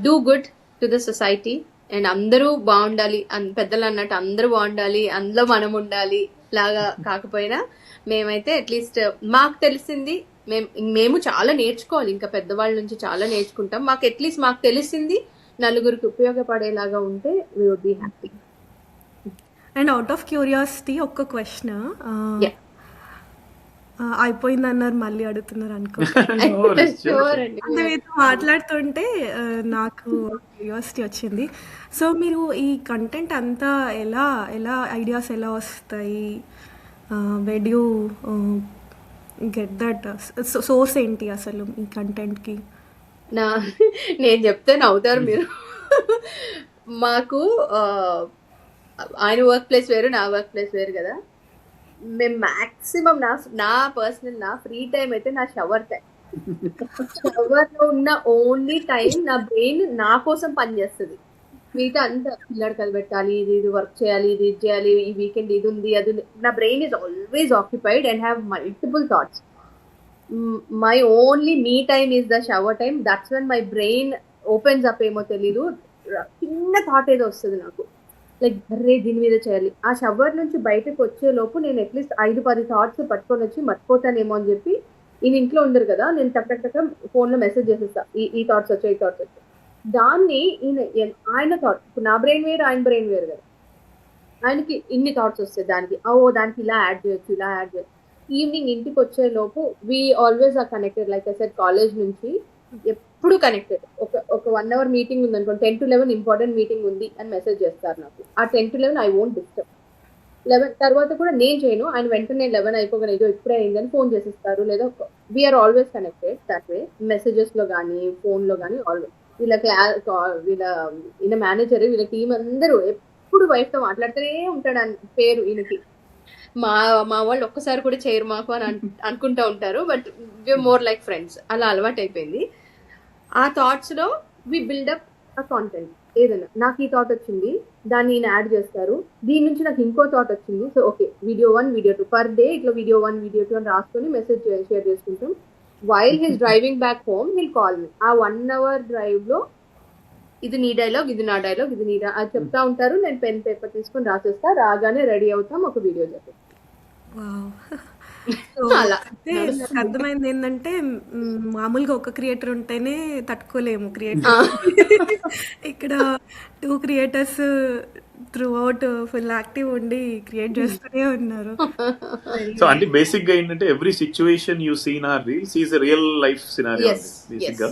do good to the society and అందరూ బాగుండాలి. పెద్దలు అన్నట్టు అందరూ బాగుండాలి, అందులో మనం ఉండాలి లాగా కాకపోయినా మేమైతే అట్లీస్ట్ మాకు తెలిసింది మేము చాలా నేర్చుకోవాలి. ఇంకా పెద్దవాళ్ళ నుంచి చాలా నేర్చుకుంటాం. మాకు అట్లీస్ట్ మాకు తెలిసింది నలుగురికి ఉపయోగపడేలాగా ఉంటే we would be happy. And out of curiosity ఒక్క క్వశ్చన్, అయిపోయిందన్నారు మళ్ళీ అడుగుతున్నారు అనుకో. అంటే మీతో మాట్లాడుతుంటే నాకు క్యూరియాసిటీ వచ్చింది. సో మీరు ఈ కంటెంట్ అంతా ఎలా ఐడియాస్ ఎలా వస్తాయి? వెడ్ యూ గెట్ దట్ సోర్స్ ఏంటి అసలు ఈ కంటెంట్కి? నేను చెప్తే నవ్వుతారు మీరు. మాకు ఆయన వర్క్ ప్లేస్ వేరు, నా వర్క్ ప్లేస్ వేరు కదా. మేము మ్యాక్సిమం నా పర్సనల్ నా ఫ్రీ టైం అయితే నా షవర్ టైం. షవర్లో ఉన్న ఓన్లీ టైం నా బ్రెయిన్ నా కోసం పనిచేస్తుంది. మిగతా అంతా పిల్లడు కలబెట్టాలి, ఇది వర్క్ చేయాలి, ఇది చేయాలి, ఈ వీకెండ్ ఇది ఉంది అది ఉంది. నా brain is always occupied and have multiple thoughts. My only me time is the shower time. That's when my brain opens up. ఏమో తెలీదు, చిన్న థాట్ ఏదో వస్తుంది నాకు, లైక్ బర్రే దీని మీద చేయాలి. ఆ షవర్ నుంచి బయటకు వచ్చే లోపు నేను అట్లీస్ట్ 5-10 థాట్స్ పట్టుకొని వచ్చి మర్చిపోతానేమో అని చెప్పి, ఈయన ఇంట్లో ఉండరు కదా, నేను టక్ ఫోన్లో మెసేజ్ చేసేస్తా, ఈ థాట్స్ వచ్చాయి, ఈ థాట్స్ వచ్చాయి. దాన్ని ఆయన థాట్, ఇప్పుడు నా బ్రెయిన్ వేరు, ఆయన బ్రెయిన్ వేరు కదా. ఆయనకి ఇన్ని థాట్స్ వస్తాయి, దానికి ఇలా యాడ్ చేయొచ్చు. ఈవినింగ్ ఇంటికి వచ్చే లోపు we always are connected. Like I said, college నుంచి ఎప్పుడు కనెక్టెడ్. ఒక 1 hour మీటింగ్ ఉంది అనుకోండి, 10 to 11 ఇంపార్టెంట్ మీటింగ్ ఉంది అని మెసేజ్ చేస్తారు నాకు. ఆ 10 to 11 ఐ వోంట్ డిస్టర్బ్. 11 తర్వాత కూడా నేను చేయను. ఆయన వెంటనే 11 అయిపోగానే ఏదో ఇప్పుడే అయిందని ఫోన్ చేసేస్తారు. లేదా we're always connected that way. మెసేజెస్లో కానీ ఫోన్లో కానీ ఆల్వేస్. వీళ్ళ మేనేజర్, వీళ్ళ టీం అందరూ ఎప్పుడు వైఫ్తో మాట్లాడుతూనే ఉంటాడు. పేరు ఈయనకి. మా వాళ్ళు ఒక్కసారి కూడా చేయరు మాకు అని అనుకుంటూ ఉంటారు. But we are more like friends. అలా అలవాటు అయిపోయింది. ఆ థాట్స్లో వి బిల్డప్ అ కాంటెంట్. ఏదైనా నాకు ఈ థాట్ వచ్చింది, దాన్ని ఈయన యాడ్ చేస్తారు. దీని నుంచి నాకు ఇంకో థాట్ వచ్చింది, so okay video 1 video 2 per day ఇట్లా వీడియో 1 వీడియో 2 అని రాసుకొని మెసేజ్ షేర్ చేసుకుంటాం. While he's driving back home will call me. ఆ 1 hour డ్రైవ్లో ఇది నీ డైలాగ్, ఇది నా డైలాగ్, ఇది అది చెప్తా ఉంటారు. నేను పెన్ పేపర్ తీసుకొని రాసేస్తా. రాగానే రెడీ అవుతాం, ఒక వీడియో చేస్తాం. నాకు అర్థమైంది ఏంటంటే, మామూలుగా ఒక క్రియేటర్ ఉంటేనే తట్టుకోలేము క్రియేటర్. ఇక్కడ 2 creators through out full active ఉండి క్రియేట్ చేస్తూనే ఉన్నారు. సో అంటే బేసిక్ గా ఏంటంటే, every situation you seen or reels is real life scenario. Basic గా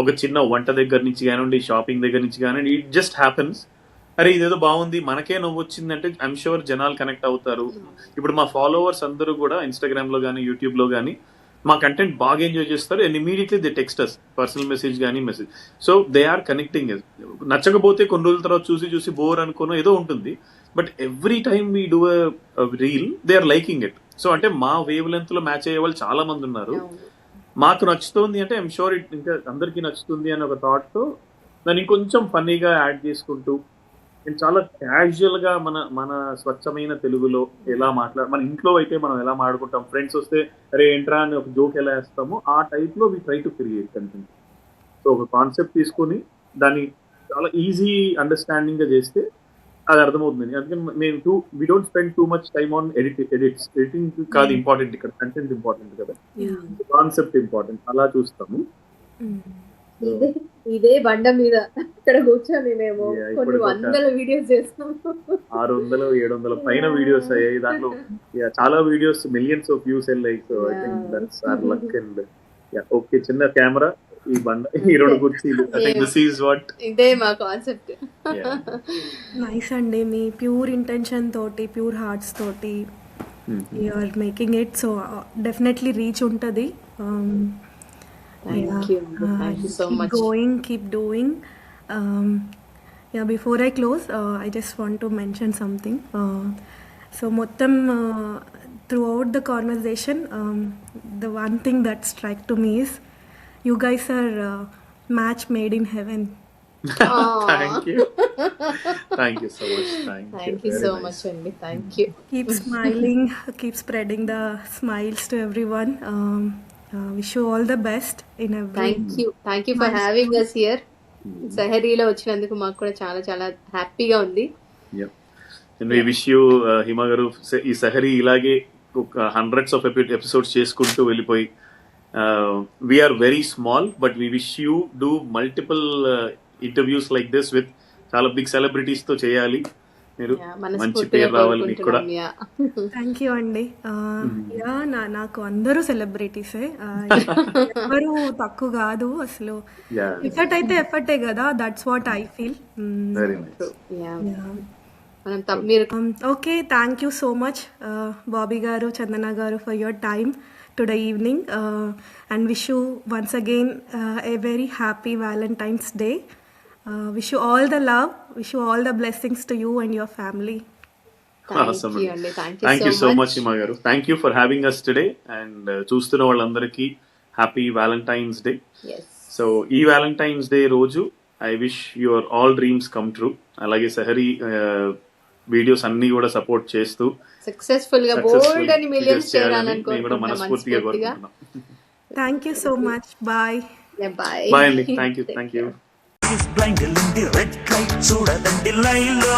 ఒక చిన్న వంట దగ్గర నుంచి కానివ్వండి, షాపింగ్ దగ్గర నుంచి కానివ్వండి, ఇట్ జస్ట్ హ్యాపెన్స్. అరే ఇదేదో బాగుంది, మనకే నవ్వు వచ్చిందంటే ఐఎమ్ షూర్ జనాలు కనెక్ట్ అవుతారు. ఇప్పుడు మా ఫాలోవర్స్ అందరూ కూడా ఇన్స్టాగ్రామ్ లో కానీ యూట్యూబ్ లో కానీ మా కంటెంట్ బాగా ఎంజాయ్ చేస్తారు. And immediately they text us, personal message కానీ message. So they are connecting. నచ్చకపోతే కొన్ని రోజుల తర్వాత చూసి బోర్ అనుకోనో ఏదో ఉంటుంది. But every time we do reel they are liking it. So అంటే మా వేవ్ లెంత్ లో మ్యాచ్ అయ్యే వాళ్ళు చాలా మంది ఉన్నారు. మాకు నచ్చుతుంది అంటే ఐఎమ్ షూర్ ఇట్ ఇంకా అందరికీ నచ్చుతుంది అనే ఒక థాట్ తో దాన్ని ఇంకొంచెం ఫన్నీగా యాడ్ చేసుకుంటూ, చాలా క్యాజువల్ గా మన స్వచ్ఛమైన తెలుగులో ఎలా మన ఇంట్లో అయితే మనం ఎలా మాట్లాడుకుంటాం, ఫ్రెండ్స్ వస్తే అరే ఏంట్రా అని ఒక జోక్ ఎలా వేస్తామో ఆ టైప్ లో we try to create content. So so ఒక కాన్సెప్ట్ తీసుకొని దాన్ని చాలా ఈజీ అండర్స్టాండింగ్ గా చేస్తే అది అర్థమవుతుంది. అందుకని మేము we don't spend too much time on editing కాదు ఇంపార్టెంట్, ఇక్కడ కంటెంట్ ఇంపార్టెంట్ కదా, కాన్సెప్ట్ ఇంపార్టెంట్, అలా చూస్తాము. ఇదే బండ మీద ఇక్కడ కూర్చొని మేము కొన్ని వందల వీడియోస్ చేస్తాం. 600-700 పైన వీడియోస్ అయ్యాయి. దాంట్లో చాలా వీడియోస్ మిలియన్స్ ఆఫ్ వ్యూస్ వెళ్ళాయి. So I think that's our luck. And okay, చిన్న కెమెరా, ఈ బండ, ఈ 2 కుర్చీలు, I think this is what, ఇదే మా కాన్సెప్ట్. నైస్ అండి, మీ ప్యూర్ ఇంటెన్షన్ తోటి, ప్యూర్ హార్ట్స్ తోటి you are making it. So definitely reach ఉంటుంది. Thank you so much. Keep doing. Before I close, I just want to mention something. So mottam throughout the conversation, the one thing that struck to me is you guys are match made in heaven. Thank you. Thank you so much. Thank you so much, Andy. Thank you. Keep smiling, keep spreading the smiles to everyone. Wish you all the best in every. Thank you for having us here. సహరీలో వచ్చినందుకు మాకు కూడా చాలా చాలా హ్యాపీగా ఉంది. And we wish you, హిమ గారు, ఈ సహరీ ఇలాగే hundreds of episodes చేసుకుంటూ వెళ్ళిపోయి, we are very small but we wish you do multiple interviews like this with చాలా బిగ్ సెలబ్రిటీస్ తో చేయాలి. మీరు మంచి పేరు రావాలి మీకు కూడా. థ్యాంక్ యూ అండి. నాకు అందరూ సెలబ్రిటీసే, ఎవరు తక్కువ కాదు అసలు. ఎఫర్ట్ అయితే ఎఫర్టే కదా, that's what I feel. Okay, thank you so much Bobby గారు, చందన గారు, for your time today evening, and wish you once again a very happy valentine's day. Wish you all the love, wish you all the blessings to you and your family. Awesome. Thank you so much, Hima garu. Thank you for having us today. And చూస్తున్న వాళ్ళందరికీ happy valentine's day. So ఈ Valentine's day రోజు I wish your all dreams come true. అలాగే సహరీ videos అన్ని కూడా support చేస్తూ successful గా బోల్డ్ అని మిలియన్స్ చేయాలనుకుంటున్నాం మనస్ఫూర్తిగా కోరుకుంటున్నాం. Thank you so much. Bye. Bye అండి. Thank you. బ్లైండ్ లిండి రెడ్ లైట్ చూడదండి లైన్ లో